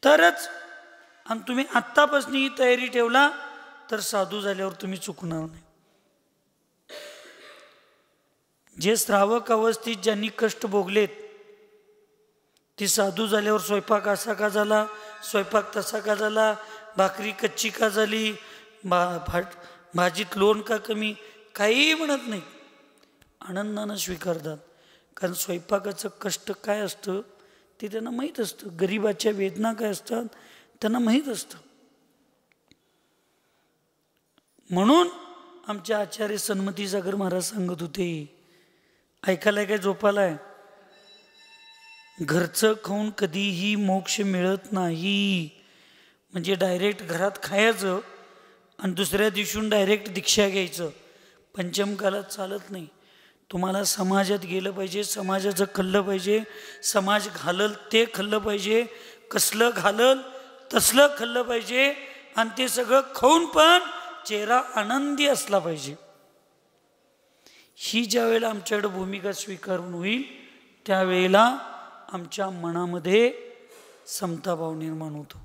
तरच. आणि तुम्ही आत्तापासून ही तयारी ठेवला तर साधू झाल्यावर तुम्ही चुकणार नाही. जे श्रावक अवस्थेत ज्यांनी कष्ट भोगलेत ते साधू झाल्यावर स्वयंपाक असा का झाला, स्वयंपाक तसा का झाला, भाकरी कच्ची का झाली, भाजीत लोण का कमी, काहीही म्हणत नाही, आनंदानं स्वीकारतात. कारण स्वयंपाकाचं कष्ट काय असतं ते त्यांना माहीत असतं, गरिबाच्या वेदना काय असतात त्यांना माहीत असतं. म्हणून आमचे आचार्य सन्मती सागर महाराज सांगत होते, ऐकायला काय झोपालाय, घरचं खाऊन कधीही मोक्ष मिळत नाही. म्हणजे डायरेक्ट घरात खायचं आणि दुसऱ्या दिवशी डायरेक्ट दीक्षा घ्यायचं, पंचमकालात चालत नाही. तुम्हाला समाजात गेलं पाहिजे, समाजाचं खाल्लं पाहिजे, समाज घालल ते खाल्लं पाहिजे, कसलं घालल तसलं खाल्लं पाहिजे, आणि ते सगळं खाऊन पण चेहरा आनंदी असला पाहिजे. ही ज्या वेळेला आमच्याकडे भूमिका स्वीकारून होईल त्यावेळेला आमच्या मनामध्ये समताभाव निर्माण होतो.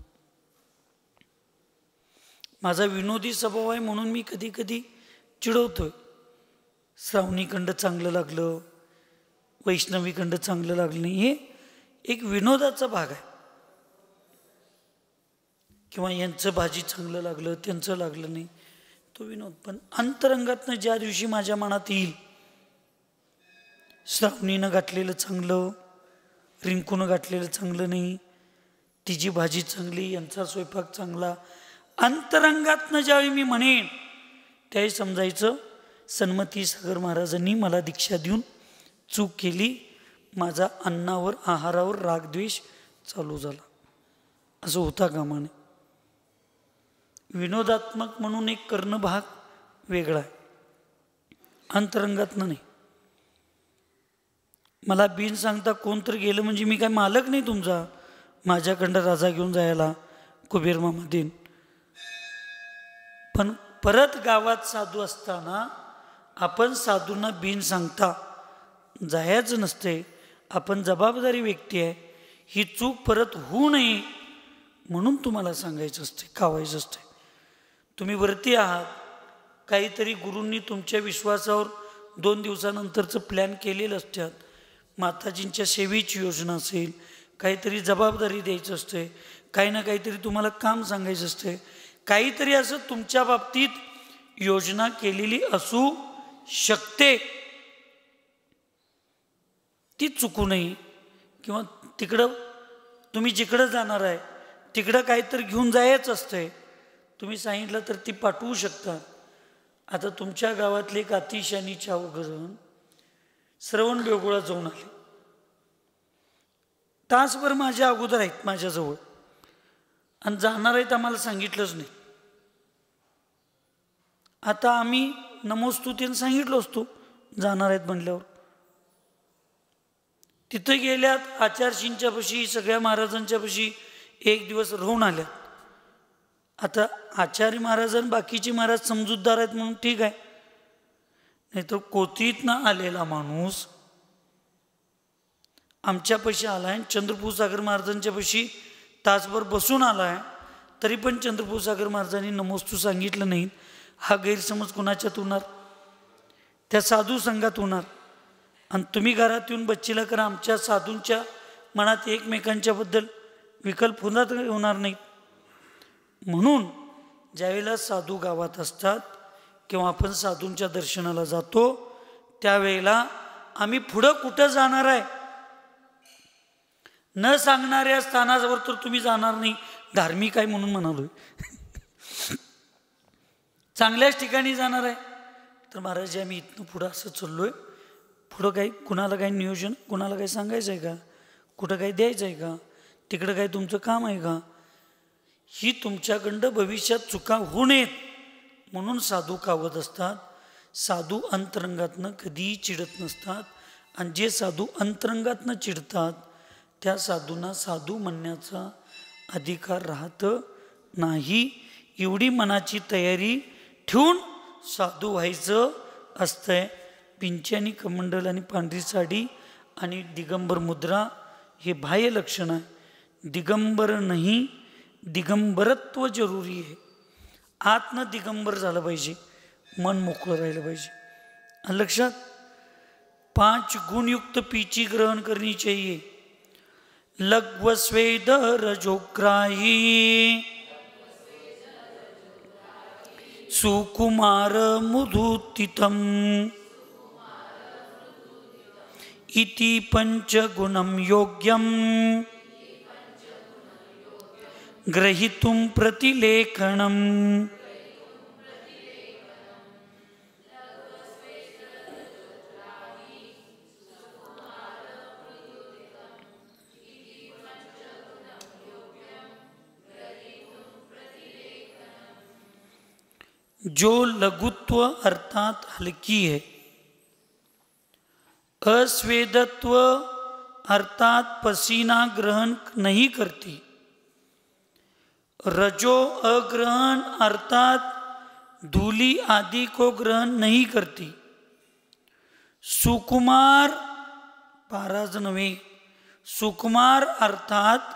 माझा विनोदी स्वभाव आहे म्हणून मी कधी कधी चिडवतोय. श्रावणीखंड चांगलं लागलं, वैष्णवीखंड चांगलं लागलं नाही, हे एक विनोदाचा भाग आहे. किंवा यांचं भाजी चांगलं लागलं, त्यांचं लागलं नाही, तो विनोद. पण अंतरंगातनं ज्या दिवशी माझ्या मनात येईल श्रावणीनं घातलेलं चांगलं, रिंकूनं घातलेलं चांगलं नाही, तिची भाजी चांगली, यांचा स्वयंपाक चांगला, अंतरंगातनं ज्यावेळी मी म्हणेन त्यावेळी समजायचं सन्मती सागर महाराजांनी मला दीक्षा देऊन चूक केली, माझा अन्नावर आहारावर रागद्वेष चालू झाला. असं होता कामा नये. विनोदात्मक म्हणून एक करणं भाग वेगळा आहे, अंतरंगातनं नाही. मला बिन सांगता कोणतरी गेलं म्हणजे मी काय मालक नाही तुमचा, माझ्याकडं राजा घेऊन जायला कुबेर मामा देईन. पण परत गावात साधू असताना आपण साधूंना बिन सांगता जायचं नसते. आपण जबाबदारी व्यक्ती आहे, ही चूक परत होऊ नये म्हणून तुम्हाला सांगायचं असते, कावायचं असते. तुम्ही वरती आहात, काहीतरी गुरूंनी तुमच्या विश्वासावर 2 दिवसानंतरचं प्लॅन केलेलं असतात, माताजींच्या सेवेची योजना असेल, काहीतरी जबाबदारी द्यायचं असते, काही ना काहीतरी तुम्हाला काम सांगायचं असते, काहीतरी असं तुमच्या बाबतीत योजना केलेली असू शकते, ती चुकू नये. किंवा तिकडं तुम्ही जिकडं जाणार आहे तिकडं काहीतरी घेऊन जायचं असतंय, तुम्ही सांगितलं तर ती पाठवू शकता. आता तुमच्या गावातले एक अतिशयानी चावगरण श्रवण बेळगोळा जाऊन आले, तासभर माझ्या अगोदर आहेत माझ्याजवळ, आणि जाणार आहेत आम्हाला सांगितलंच नाही. आता आम्ही नमोस्तुतीने सांगितलो असतो जाणार आहेत म्हणल्यावर. तिथं गेल्यात आचार्यशींच्या पाशी, सगळ्या महाराजांच्या पाशी 1 दिवस राहून आल्यात. आता आचार्य महाराजांना बाकीचे महाराज समजूतदार आहेत म्हणून ठीक आहे, नाहीतर कोथीतनं आलेला माणूस आमच्या पाशी आलाय, चंद्रपूर सागर महाराजांच्या पाशी तासभर बसून आलाय, तरी पण चंद्रपूर सागर महाराजांनी नमोस्तू सांगितलं नाही. हा गैरसमज कुणाच्यात होणार? त्या साधू संघात होणार. आणि तुम्ही घरात येऊन बच्चीला करा, आमच्या साधूंच्या मनात एकमेकांच्या बद्दल विकल्प होणार नाहीत. म्हणून ज्यावेळेला साधू गावात असतात किंवा आपण साधूंच्या दर्शनाला जातो त्यावेळेला आम्ही पुढं कुठं जाणार आहे न सांगणाऱ्या स्थानावर तर तुम्ही जाणार नाही. धार्मिक आहे म्हणून म्हणालोय. चांगल्याच ठिकाणी जाणार आहे तर महाराज आम्ही इथनं पुढं असं चाललोय, पुढं काही कुणाला काही नियोजन, कुणाला काही सांगायचं आहे का, कुठं काही द्यायचं आहे का, तिकडं काही तुमचं काम आहे का, ही तुमच्याकडं भविष्यात चुका होऊ नयेत म्हणून साधू कावत असतात. साधू अंतरंगातनं कधीही चिडत नसतात, आणि जे साधू अंतरंगातनं चिडतात त्या साधूंना साधू म्हणण्याचा अधिकार राहत नाही. एवढी मनाची तयारी ठेवून साधू व्हायचं असतंय. पिंच्यानी कमंडल आणि पांढरी साडी आणि दिगंबर मुद्रा हे बाह्य लक्षण आहे. दिगंबर नाही, दिगंबरत्व जरुरी आहे. आतनं दिगंबर झालं पाहिजे, मन मोकळं राहिलं पाहिजे. लक्षात 5 गुणयुक्त पीची ग्रहण करनी चाहिए. लघ्व स्वेद रजोग्राही सुकुमार मुधुतितम इति पंचगुणम योग्यम ग्रहीतुम प्रतिलेखनम. जो लघुत्व अर्थात हल्की है, अस्वेदत्व अर्थात पसीना ग्रहण नहीं करती, रजो अग्रहण अर्थात धूली आदि को ग्रहण नहीं करती, सुकुमार पाराज नवे, सुकुमार अर्थात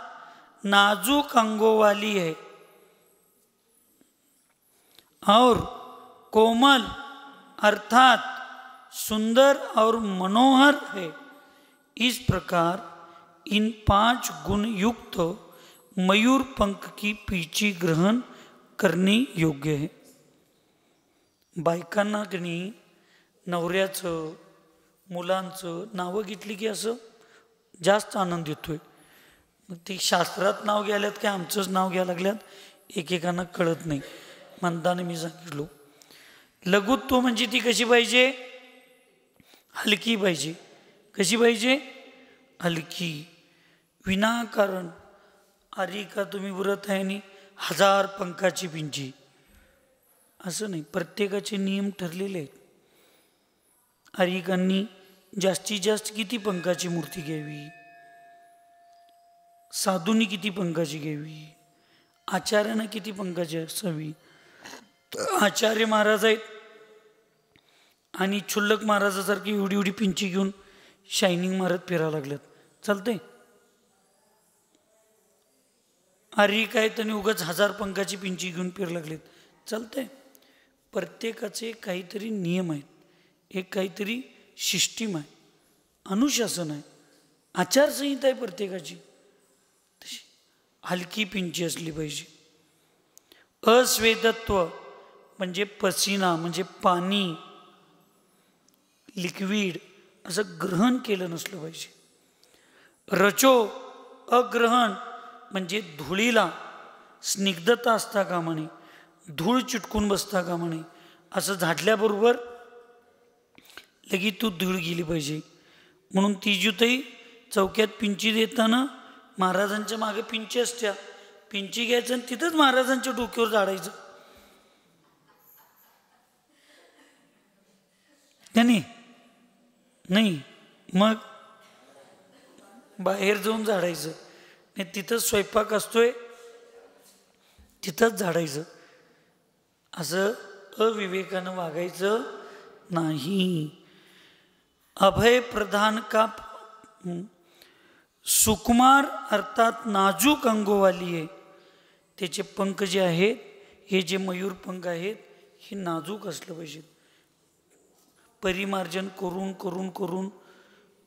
नाजुक अंगों वाली है, और कोमल अर्थात सुंदर और मनोहर है। इस प्रकार इन 5 गुण युक्त मयूर पंख की पीची ग्रहण करणे योग्य है। बायकांना कणी नवऱ्याचं मुलांचं नावं घेतली की असं जास्त आनंद येतोय। मग ते शास्त्रात नाव घ्यायल्यात की आमचंच नाव घ्यायला लागल्यात एकेकांना कळत नाही। म्हणताना मी सांगितलो लघुत्व म्हणजे ती कशी पाहिजे, हलकी पाहिजे। कशी पाहिजे, हलकी। विनाकारण अरे का तुम्ही व्रत आहे आणि 1000 पंखाची पिंची असं नाही, प्रत्येकाचे नियम ठरलेले आहेत। अरिकांनी जास्तीत जास्त किती पंखाची मूर्ती घ्यावी, साधूंनी किती पंखाची घ्यावी, आचार्यानं किती पंखाची असावी। आचार्य महाराज आहेत आणि क्षुल्लक महाराजासारखी एवढी एवढी पिंची घेऊन शायनिंग मारत फिरायला लागल्यात, चालतंय? अरे काय त्यांनी उगाच 1000 पंखाची पिंची घेऊन फिरायला लागलेत, चालतंय? प्रत्येकाचे काहीतरी नियम आहेत, एक काहीतरी सिस्टीम आहे, अनुशासन आहे, आचारसंहिता आहे प्रत्येकाची। तशी हलकी पिंची असली पाहिजे। अस्वेदत्व म्हणजे पसीना म्हणजे पाणी, लिक्विड असं ग्रहण केलं नसलं पाहिजे। रचो अग्रहण म्हणजे धुळीला स्निग्धता असता कामा नये, धूळ चिटकून बसता कामा नये। असं झाडल्याबरोबर लगेच तू धूळ गेली पाहिजे। म्हणून तिजुताई चौक्यात पिंची देताना महाराजांच्या मागे पिंची असत्या, पिंची घ्यायचं आणि तिथंच महाराजांच्या डोक्यावर झाडायचं का नाही? मग बाहेर जाऊन झाडायचं नाही, तिथंच स्वयंपाक असतोय तिथंच झाडायचं। असं अविवेकानं वागायचं नाही। अभय प्रधान का सुकुमार अर्थात नाजूक अंगोवाली आहे। त्याचे पंख जे आहेत, हे जे मयूर पंख आहेत हे नाजूक असलं पाहिजे। परिमार्जन करून करून करून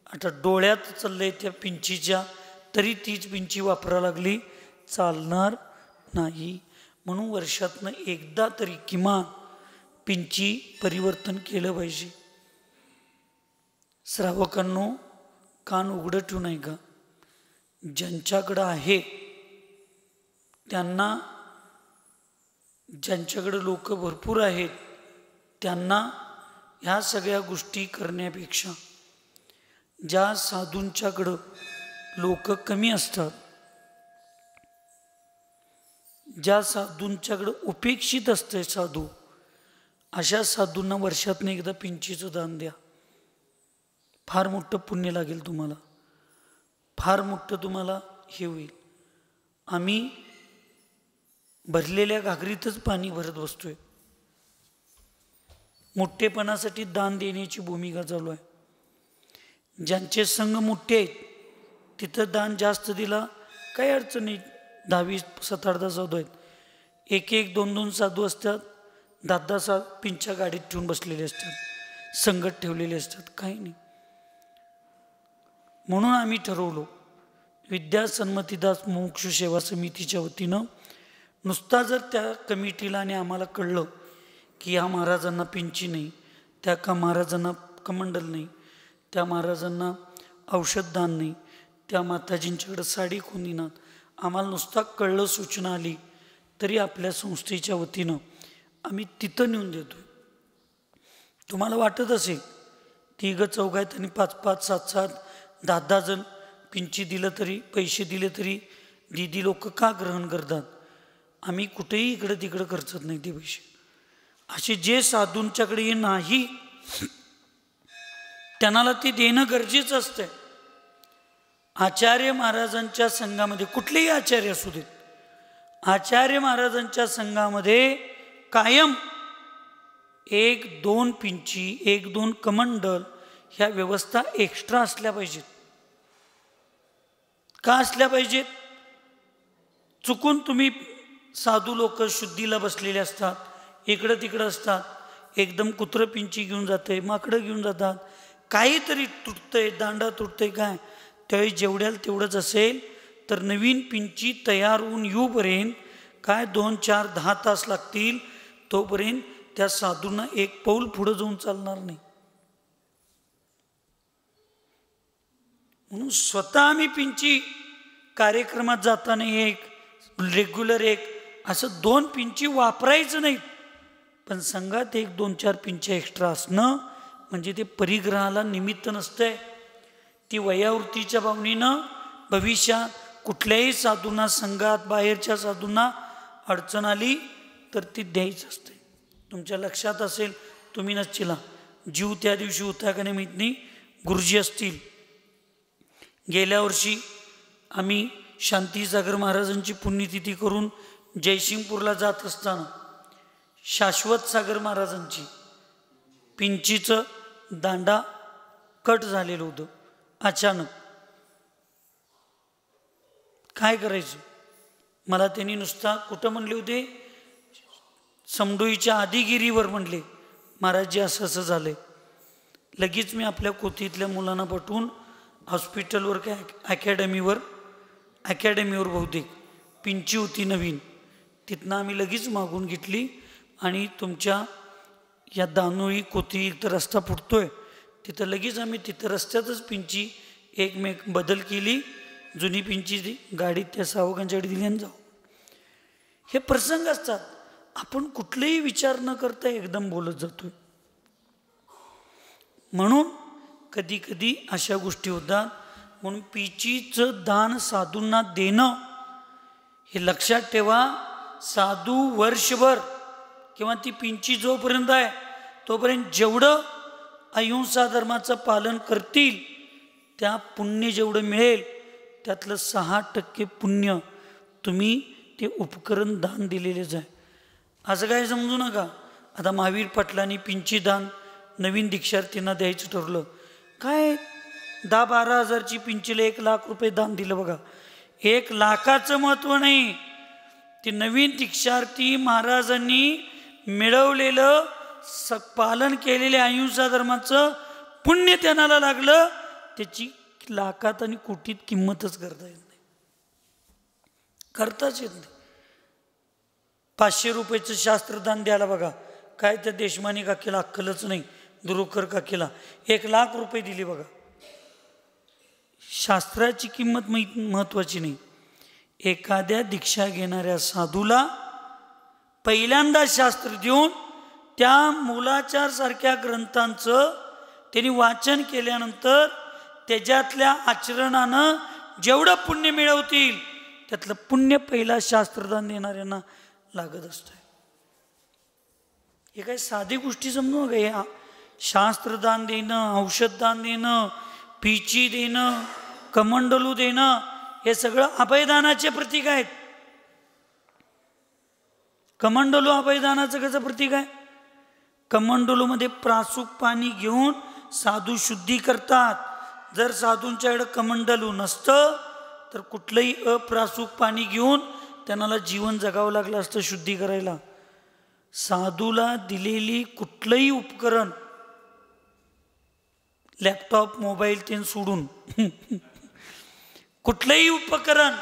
आता डोळ्यात चाललंय त्या पिंचीच्या, तरी तीच पिंची वापरायला लागली, चालणार नाही। म्हणून वर्षातनं एकदा तरी किमान पिंची परिवर्तन केलं पाहिजे। श्रावकांनो कान उघडं ठेवू नाही का? ज्यांच्याकडं आहे त्यांना, ज्यांच्याकडं लोक भरपूर आहेत त्यांना ह्या सगळ्या गोष्टी करण्यापेक्षा ज्या साधूंच्याकडं लोक कमी असतात, ज्या साधूंच्याकडं उपेक्षित असते साधू, अशा साधूंना वर्षातनं एकदा पिंचीचं दान द्या। फार मोठं पुण्य लागेल तुम्हाला, फार मोठं तुम्हाला हे होईल। आम्ही भरलेल्या घागरीतच पाणी भरत बसतोय। मोठेपणासाठी दान देण्याची भूमिका चालू आहे। ज्यांचे संघ मोठे आहेत तिथं दान जास्त दिला काही अडचण नाही। 10-20 7-8 साधू आहेत, 1-1 2-2 साधू असतात, 10-10 पिंच्या गाडीत ठेवून बसलेले असतात, संगत ठेवलेले असतात, काही नाही। म्हणून आम्ही ठरवलो विद्या सन्मतीदास मोक्ष सेवा समितीच्या वतीनं, नुसता जर त्या कमिटीला आणि आम्हाला कळलं की या महाराजांना पिंची नाही, त्या का महाराजांना कमंडल नाही, त्या महाराजांना औषधदान नाही, त्या माताजींच्याकडं साडी कोणी ना, आम्हाला नुसता कळलं, सूचना आली, तरी आपल्या संस्थेच्या वतीनं आम्ही तिथं नेऊन देतो। तुम्हाला वाटत असेल 3-4 आहेत आणि 5-5 7-7 10-10 जण पिंची दिलं तरी, पैसे दिले तरी दीदी लोक का ग्रहण करतात? आम्ही कुठेही इकडं तिकडं खर्चत नाही ते पैसे। असे जे साधूंच्याकडे नाही त्यांना ते देणं गरजेचं असतं। आचार्य महाराजांच्या संघामध्ये कुठलेही आचार्य असू देत, आचार्य महाराजांच्या संघामध्ये कायम 1-2 पिंची 1-2 कमंडल ह्या व्यवस्था एक्स्ट्रा असल्या पाहिजेत। का असल्या पाहिजेत? चुकून तुम्ही साधू लोक शुद्धीला बसलेले असतात, इकडं तिकडं असतात. एकदम कुत्रं पिंची घेऊन जाते, माकडं घेऊन जातात, काहीतरी तुटतंय, दांडा तुटतंय काय. त्यावेळी जेवढ्याला तेवढंच असेल तर नवीन पिंची तयार होऊन येऊपर्यंत काय 2, 4, 10 तास लागतील. तोपर्यंत त्या साधूंना एक पाऊल पुढं जाऊन चालणार नाही. म्हणून स्वतः आम्ही पिंची कार्यक्रमात जाताना एक रेग्युलर एक असं 2 पिंची वापरायचं नाहीत. पण संघात 1, 2, 4 पिंच्या एक्स्ट्रा असणं म्हणजे ते परिग्रहाला निमित्त नसतंय. ती वयावृत्तीच्या भावनेनं भविष्यात कुठल्याही साधूंना, संघात बाहेरच्या साधूंना अडचण आली तर ती द्यायचं असते. तुमच्या लक्षात असेल, तुम्ही नसचिला, जीव त्या दिवशी होता का नाही माहीत नाही, गुरुजी असतील. गेल्या वर्षी आम्ही शांतीसागर महाराजांची पुण्यतिथी करून जयसिंगपूरला जात असताना शाश्वत सागर महाराजांची पिंचीचं दांडा कट झालेलं होतं अचानक. काय करायचं, मला त्यांनी नुसता कुठं म्हणले होते, समडोईच्या आदिगिरीवर म्हणले, महाराजजी असं असं झालंय. लगेच मी आपल्या कोथीतल्या मुलांना पाठवून हॉस्पिटलवर काय अकॅडमीवर बहुतेक पिंची होती नवीन, तिथनं आम्ही लगेच मागून घेतली आणि तुमच्या या दानोळी कोथी इथं रस्ता फुटतोय तिथं लगेच आम्ही तिथं रस्त्यातच पिंची एकमेक बदल केली. जुनी पिंची गाडीत त्या सावकांच्याकडे दिली आणि जाऊ. हे प्रसंग असतात. आपण कुठलेही विचार न करता एकदम बोलत जातोय. म्हणून कधी कधी अशा गोष्टी होतात. म्हणून पिंचीचं दान साधूंना देणं हे लक्षात ठेवा. साधू वर्षभर किंवा ती पिंची जोपर्यंत आहे तोपर्यंत जेवढं अहिंसा धर्माचं पालन करतील त्या पुण्य जेवढं मिळेल त्यातलं 6% पुण्य तुम्ही ते उपकरण दान दिलेलेच आहे. असं काय समजू नका. आता महावीर पाटलांनी पिंची दान नवीन दीक्षार्थींना द्यायचं ठरलं, काय 10-12 हजारची पिंचीला 1 लाख रुपये दान दिलं बघा. 1 लाखाचं महत्त्व नाही, ते नवीन दीक्षार्थी महाराजांनी मिळवलेलं पालन केलेले अहिंसा धर्माचं पुण्य त्यांना लागलं. त्याची लाखात आणि कोटीत किंमतच करता येत नाही, करताच येत नाही. 500 रुपयाचं शास्त्रदान द्यायला बघा, काय त्या देशमाने काकीला अक्कलच नाही, दुरुकर काकीला 1 लाख रुपये दिले बघा. शास्त्राची किंमत महत्वाची नाही. एखाद्या दीक्षा घेणाऱ्या साधूला पहिल्यांदा शास्त्र देऊन त्या मूलाचार सारख्या ग्रंथांचं त्यांनी वाचन केल्यानंतर त्याच्यातल्या आचरणानं जेवढं पुण्य मिळवतील त्यातलं पुण्य पहिला शास्त्रदान देणाऱ्यांना लागत असतं. हे काही साधी गोष्टी समजू नका. या शास्त्रदान देणं, औषधदान देणं, पिची देणं, कमंडलू देणं हे सगळं अभयदानाचे प्रतीक आहेत. कमंडलू अभयदानाचं कसं प्रतीक आहे? कमंडलूमध्ये प्रासूक पाणी घेऊन साधू शुद्धी करतात. जर साधूंच्याकडे कमंडलू नसतं तर कुठलंही अप्रासूक पाणी घेऊन त्यांना जीवन जगावं लागलं असतं शुद्धी करायला. साधूला दिलेली कुठलंही उपकरण, लॅपटॉप मोबाईल ते सोडून कुठलंही उपकरण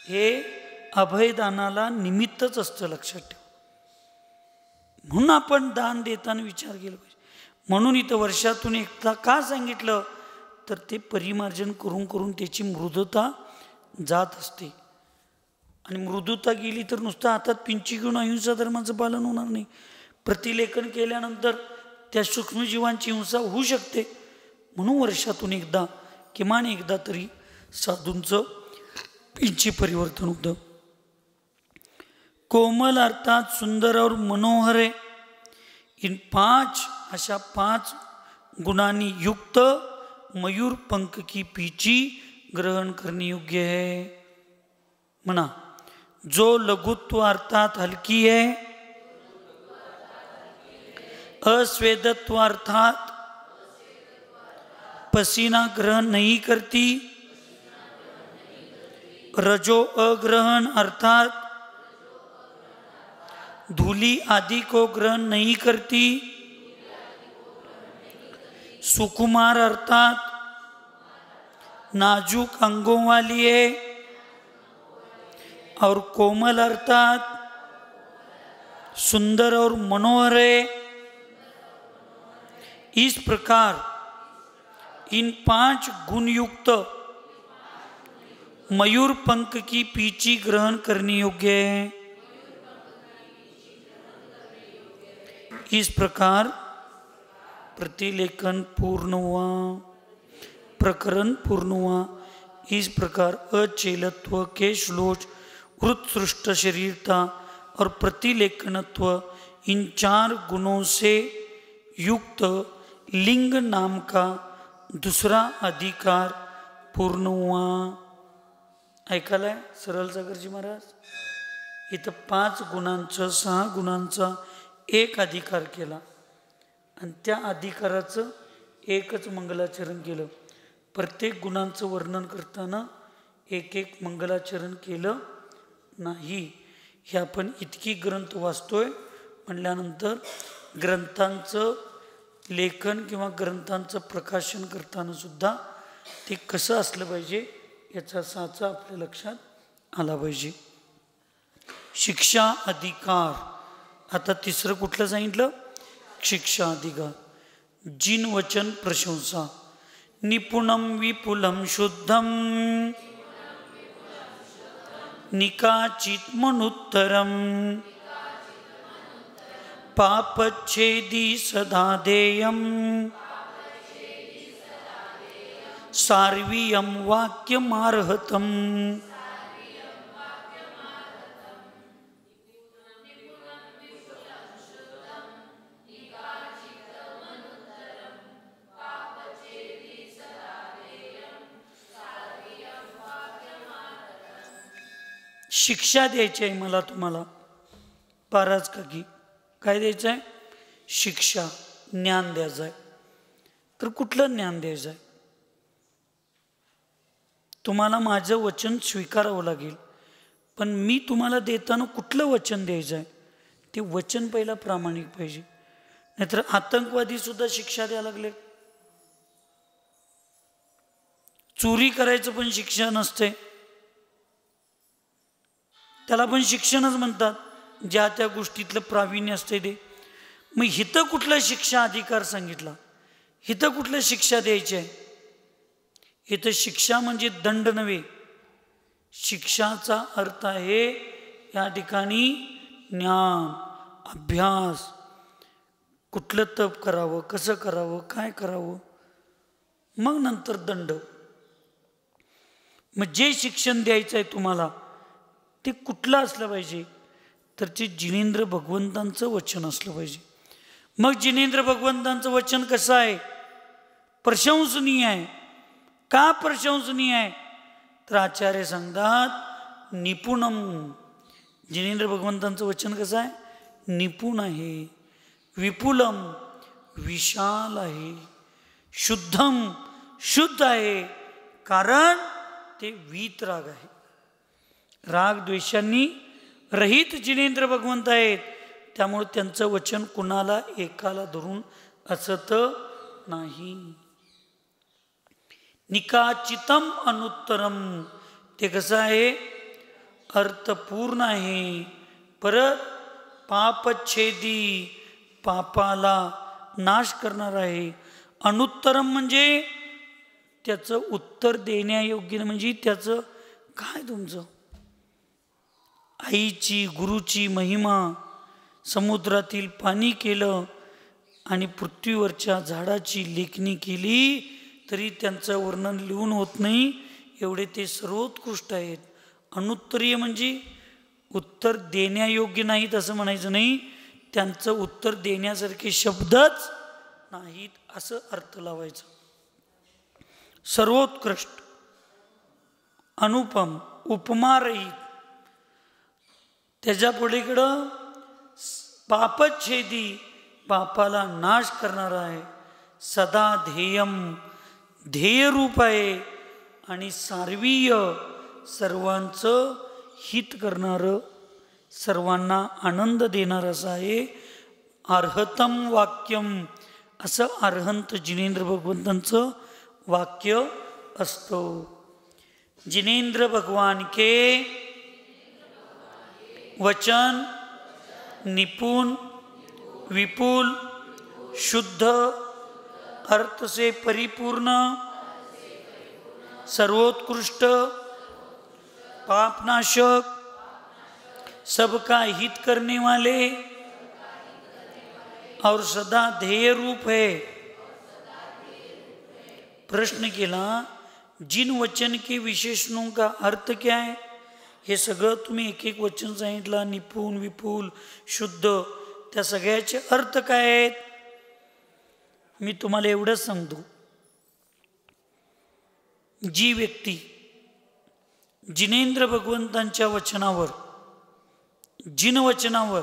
हे अभयदानाला निमित्तच असतं, लक्षात ठेवा. म्हणून आपण दान देताना विचार केला पाहिजे. म्हणून इथं वर्षातून एकदा का सांगितलं तर ते परिमार्जन करून करून त्याची मृदुता जात असते. आणि मृदुता गेली तर नुसतं हातात पिंची घेऊन अहिंसा धर्माचं पालन होणार नाही. प्रतिलेखन केल्यानंतर त्या सूक्ष्मजीवांची हिंसा होऊ शकते. म्हणून वर्षातून एकदा किमान एकदा तरी साधूंचं पिंची परिवर्तन होतं. कोमल अर्थात सुंदर और मनोहर है. इन 5 अशा 5 गुणांनी युक्त मयूर पंख की पीची ग्रहण करणे योग्य है. म्हणा, जो लघुत्व अर्थात हलकी है, अस्वेदत्व अर्थात पसीना ग्रहण नहीं करती, रजो अग्रहण अर्थात धूलि आदि को ग्रहण नहीं करती। सुकुमार अर्थात नाजुक अंगों वाली है, और कोमल अर्थात सुंदर और मनोहर है। इस प्रकार इन 5 गुण युक्त मयूर पंख की पींची ग्रहण करने योग्य है। इस प्रकार प्रतिलेखन पूर्ण हुआ, प्रकरण पूर्ण हुआ। इस प्रकार अचेलत्व, केशलोच, उत्कृष्ट शरीरता और प्रतिलेखनत्व, इन 4 गुणों से युक्त लिंग नाम का दूसरा अधिकार पूर्ण हुआ। ऐकायलाय सरळ सागरजी महाराज? इथं 5 गुणांचं, 6 गुणांचा एक अधिकार केला आणि त्या अधिकाराचं एकच मंगलाचरण केलं। प्रत्येक गुणांचं वर्णन करताना एक एक मंगलाचरण केलं नाही। हे आपण इतकी ग्रंथ वाचतोय म्हणल्यानंतर ग्रंथांचं लेखन किंवा ग्रंथांचं प्रकाशन करताना सुद्धा ते कसं असलं पाहिजे याचा साचा आपल्या लक्षात आला पाहिजे। शिक्षा अधिकार, आता तिसरं कुठलं सांगितलं? शिक्षा अधिकार। जिन वचन प्रशंसा, निपुणम विपुलम शुद्धम निकाचित मनुत्तरम पापच्छेदी सदा देयम सार्वीयम वाक्यमार्हतम। शिक्षा द्यायची आहे मला तुम्हाला पाराज काकी, काय द्यायचं आहे? शिक्षा, ज्ञान द्यायचं आहे। तर कुठलं ज्ञान द्यायचं आहे? तुम्हाला माझं वचन स्वीकारावं लागेल, पण मी तुम्हाला देताना कुठलं वचन द्यायचं आहे? ते वचन पहिला प्रामाणिक पाहिजे, नाहीतर आतंकवादी सुद्धा शिक्षा द्यायला लागले। चोरी करायचं पण शिक्षा नसते, त्याला पण शिक्षणच म्हणतात, ज्या त्या गोष्टीतलं प्रावीण्य असते ते। मग हिथं कुठला शिक्षा अधिकार सांगितला? हिथं कुठलं शिक्षा द्यायची आहे? इथं शिक्षा म्हणजे दंड नव्हे। शिक्षाचा अर्थ आहे या ठिकाणी ज्ञान, अभ्यास, कुठलं तप करावं, कसं करावं, काय करावं, मग नंतर दंड। मग जे शिक्षण द्यायचं आहे तुम्हाला ते कुठलं असलं पाहिजे? तर ते जिनेंद्र भगवंतांचं वचन असलं पाहिजे। मग जिनेंद्र भगवंतांचं वचन कसं आहे? प्रशंसनीय आहे। का प्रशंसनीय आहे? तर आचार्य सांगतात निपुणम। जिनेंद्र भगवंतांचं वचन कसं आहे? निपुण आहे, विपुलम विशाल आहे, शुद्धम शुद्ध आहे, कारण ते वीतराग आहे। राग द्वेषांनी रहित जिनेंद्र भगवंत आहेत, त्यामुळे त्यांचं वचन कुणाला एकाला धरून असत नाही। निकाचितम अनुत्तरम, ते कसं आहे? अर्थपूर्ण आहे, परत पापच्छेदी, पापाला नाश करणार आहे। अनुत्तरम म्हणजे त्याचं उत्तर देण्यायोग्य, म्हणजे त्याचं काय तुमचं आईची गुरुची महिमा समुद्रातील पाणी केलं आणि पृथ्वीवरच्या झाडाची लेखणी केली तरी त्यांचं वर्णन लिहून होत नाही, एवढे ते सर्वोत्कृष्ट आहेत। अनुत्तरीय म्हणजे उत्तर देण्यायोग्य नाहीत असं म्हणायचं नाही, त्यांचं उत्तर देण्यासारखे शब्दच नाहीत असं अर्थ लावायचं। सर्वोत्कृष्ट, अनुपम, उपमारहित, त्याच्या पलीकडं पापच्छेदी, पापाला नाश करणारा आहे, सदा ध्येयम, ध्येयरूप आहे, आणि सार्वीय, सर्वांचं हित करणारं, सर्वांना आनंद देणार असं आहे. अर्हतम वाक्यम असं अर्हंत जिनेंद्र भगवंतांचं वाक्य असतं. जिनेंद्र भगवान के वचन निपुण, विपुल, शुद्ध, अर्थ से परिपूर्ण, सर्वोत्कृष्ट, पापनाशक, सबका हित करने वाले और सदा ध्येय रूप है. प्रश्न केला, जिन वचन के विशेषणों का अर्थ क्या है? हे सगळं तुम्ही एक एक वचन सांगितलं, निपुण, विपुल, शुद्ध, त्या सगळ्याचे अर्थ काय आहेत? मी तुम्हाला एवढंच सांगतो, जी व्यक्ती जिनेंद्र भगवंतांच्या वचनावर, जिनवचनावर,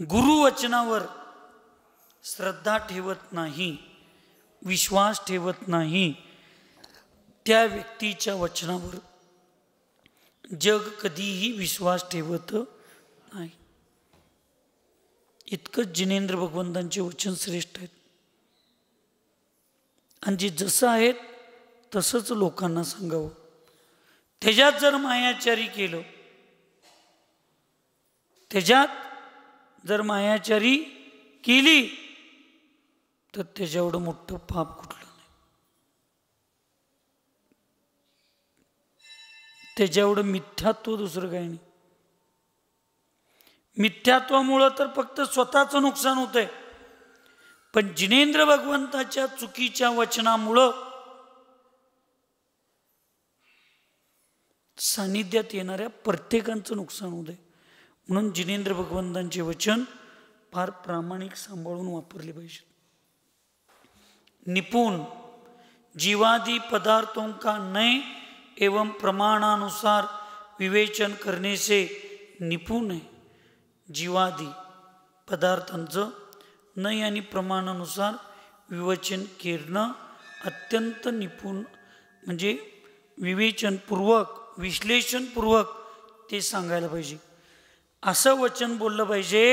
गुरुवचनावर श्रद्धा ठेवत नाही, विश्वास ठेवत नाही, त्या व्यक्तीच्या वचनावर जग कधीही विश्वास ठेवत नाही. इतकंच जिनेंद्र भगवंतांचे वचन श्रेष्ठ आहेत. आणि जे जसं आहेत तसंच लोकांना सांगावं. त्याच्यात जर मायाचारी केलं, त्याच्यात जर मायाचारी केली तर त्याच्या एवढं मोठं पाप कुठलं नाही. त्याच्या एवढं मिथ्यात्व दुसरं काही नाही. मिथ्यात्वामुळं तर फक्त स्वतःचं नुकसान होतंय, पण जिनेंद्र भगवंताच्या चुकीच्या वचनामुळं सानिध्यात येणाऱ्या प्रत्येकाचं नुकसान होतंय. म्हणून जिनेंद्र भगवंतांचे वचन फार प्रामाणिक सांभाळून वापरले पाहिजे. निपुण, जीवादि पदार्थों का नय एवं प्रमाणानुसार विवेचन करने से निपुण है. जीवादि पदार्थांचं नय आणि प्रमाणानुसार विवेचन करणं अत्यंत निपुण, म्हणजे विवेचनपूर्वक, विश्लेषणपूर्वक ते सांगायला पाहिजे. असं वचन बोललं पाहिजे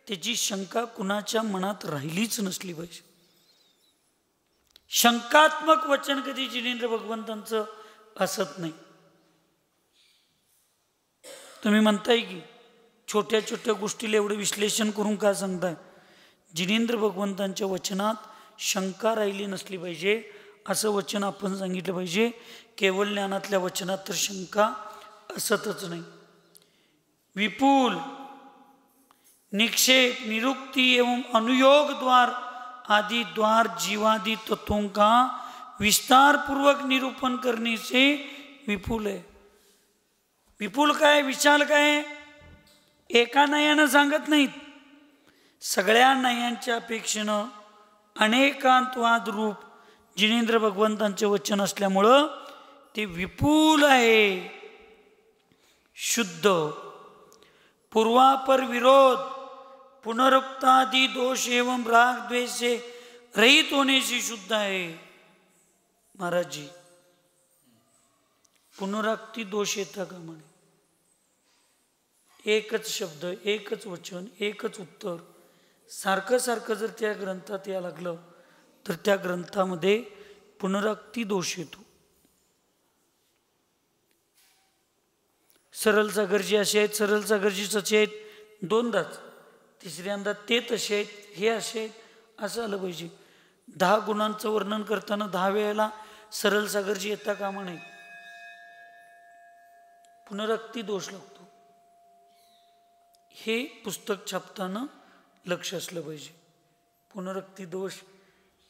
त्याची शंका कुणाच्या मनात राहिलीच नसली पाहिजे. शंकात्मक वचन कधी जिनेंद्र भगवंतांचं असत नाही. तुम्ही म्हणताय की छोट्या छोट्या गोष्टीला एवढं विश्लेषण करून का सांगताय? जिनेंद्र भगवंतांच्या वचनात शंका राहिली नसली पाहिजे असं वचन आपण सांगितलं पाहिजे. केवळ ज्ञानातल्या वचनात तर शंका असतच नाही. विपुल, निक्षेप, निरुक्ति एवं अनुयोग द्वार आदि द्वार जीवादि तत्वों का विस्तार पूर्वक निरूपण करने से विपुल है. विपुल काय, विशाल काय? एका नयानं सांगत नाहीत, सगळ्या नयांच्या अपेक्षेनं अनेकांतवाद रूप जिनेंद्र भगवंतांचे वचन असल्यामुळं ते विपुल आहे. शुद्ध, पूर्वापर विरोध, पुनरुक्तादि दोष एवं राग द्वेष से रहित होने से शुद्ध है. महाराज जी, पुनरुक्ती दोष येता का म्हणे? एकच शब्द, एकच वचन, एकच उत्तर सारखं सारखं जर त्या ग्रंथात या लागलं तर त्या ग्रंथामध्ये पुनरुक्ती दोष येतो. सरल सागरजी असे आहेत, सरल सागरजी तसे आहेत, दोनदाच, तिसऱ्यांदा ते तसे आहेत, हे असे आहेत, असं आलं पाहिजे. 10 गुणांचं वर्णन करताना 10 वेळेला सरल सागरजी येता कामा नये. पुनरुक्ती दोष लागतो. हे पुस्तक छापताना लक्ष असलं पाहिजे. पुनरुक्ती दोष,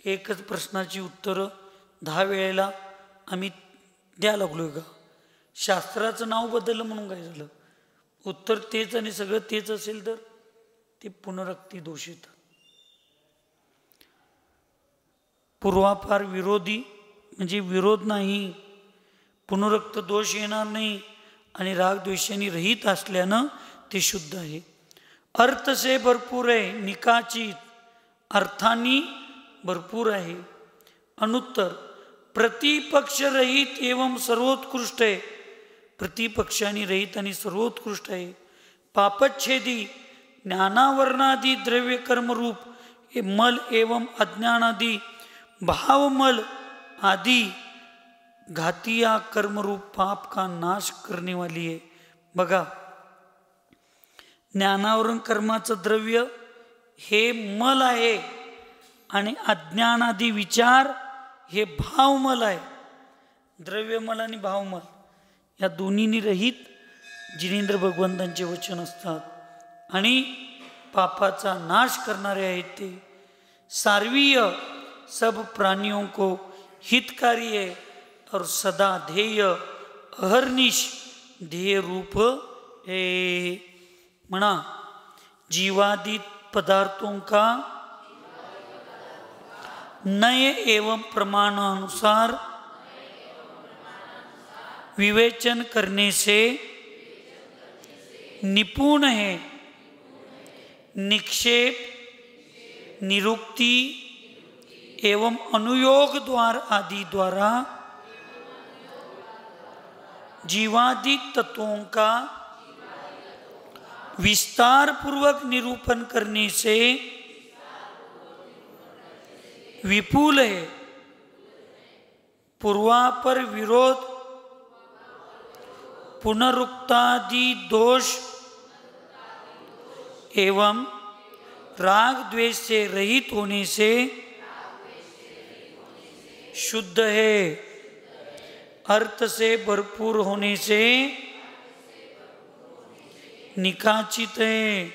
एकच प्रश्नाची उत्तरं 10 वेळेला आम्ही द्या लागलोय का? शास्त्राचं नाव बदललं म्हणून काय झालं? उत्तर तेच आणि सगळं तेच असेल तर ते पुनरुक्ती दोष येतात. पूर्वापार विरोधी म्हणजे विरोध नाही, पुनरुक्त दोष येणार नाही आणि राग द्वेषाने रहित असल्यानं ते शुद्ध आहे. अर्थ से भरपूर आहे, निकाचित, अर्थांनी भरपूर आहे. अनुत्तर, प्रतिपक्ष रहित एवं सर्वोत्कृष्ट आहे. प्रतिपक्षांनी रहित आणि सर्वोत्कृष्ट आहे. पापच्छेदी ज्ञानावरणादि द्रव्य कर्म रूप मल एवं अज्ञानादि भावमल आदि घातिया कर्म रूप पाप का नाश करने वाली है. बघा, ज्ञानावरण कर्माचं द्रव्य हे मल आहे आणि अज्ञानादि विचार हे भावमल आहे. द्रव्यमल आणि भावमल या दोन्हींनी रहित जिनेंद्र भगवंतांचे वचन असतात आणि पापाचा नाश करणारे आहेत ते. सार्वीय सब प्राणियों को हितकारी है और सदा ध्येय अहर्निश ध्येय रूप है. म्हणा, जीवादित पदार्थों का नए एवं प्रमाणानुसार विवेचन करने से निपुण है. निक्षेप, निरुक्ति एवं अनुयोग द्वार आदि द्वारा जीवादि तत्वों का विस्तार पूर्वक निरूपण करने से विपुल है. पूर्वापर विरोध, पुनरुक्तादि दोष एवं राग द्वेष से रहित होने से शुद्ध है. अर्थ से भरपूर होने से निकाचित है.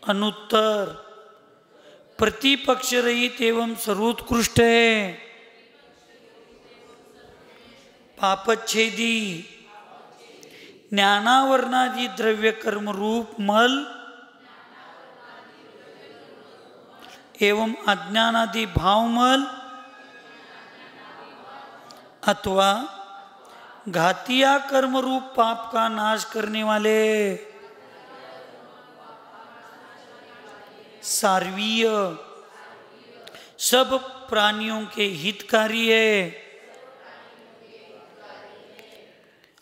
अनुत्तर, प्रतिपक्ष रहित एवं सर्वोत्कृष्ट है. पापच्छेदी ज्ञानावरणादि द्रव्य कर्म रूप मल एवं अज्ञानादि भावमल अथवा घातिया कर्म रूप पाप का नाश करने वाले. सार्वीय सब प्राणियों के हितकारी है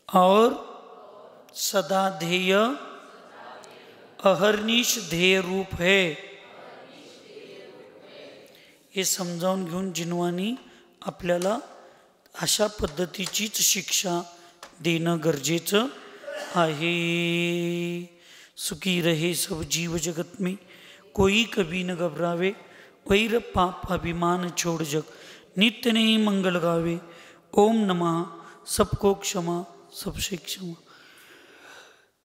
और सदा ध्येय अहर्निश ध्येय रूप है. हे समजावून घेऊन जिनवानी आपल्याला अशा पद्धतीचीच शिक्षा देणं गरजेचं आहे. सुखी रहे सब जीव जगत में, कोई कभी न घबरावे. वैर पाप अभिमान छोड़ जग, नित्य नहीं मंगल गावे. ओम नमः सबको क्षमा सबसे क्षमा.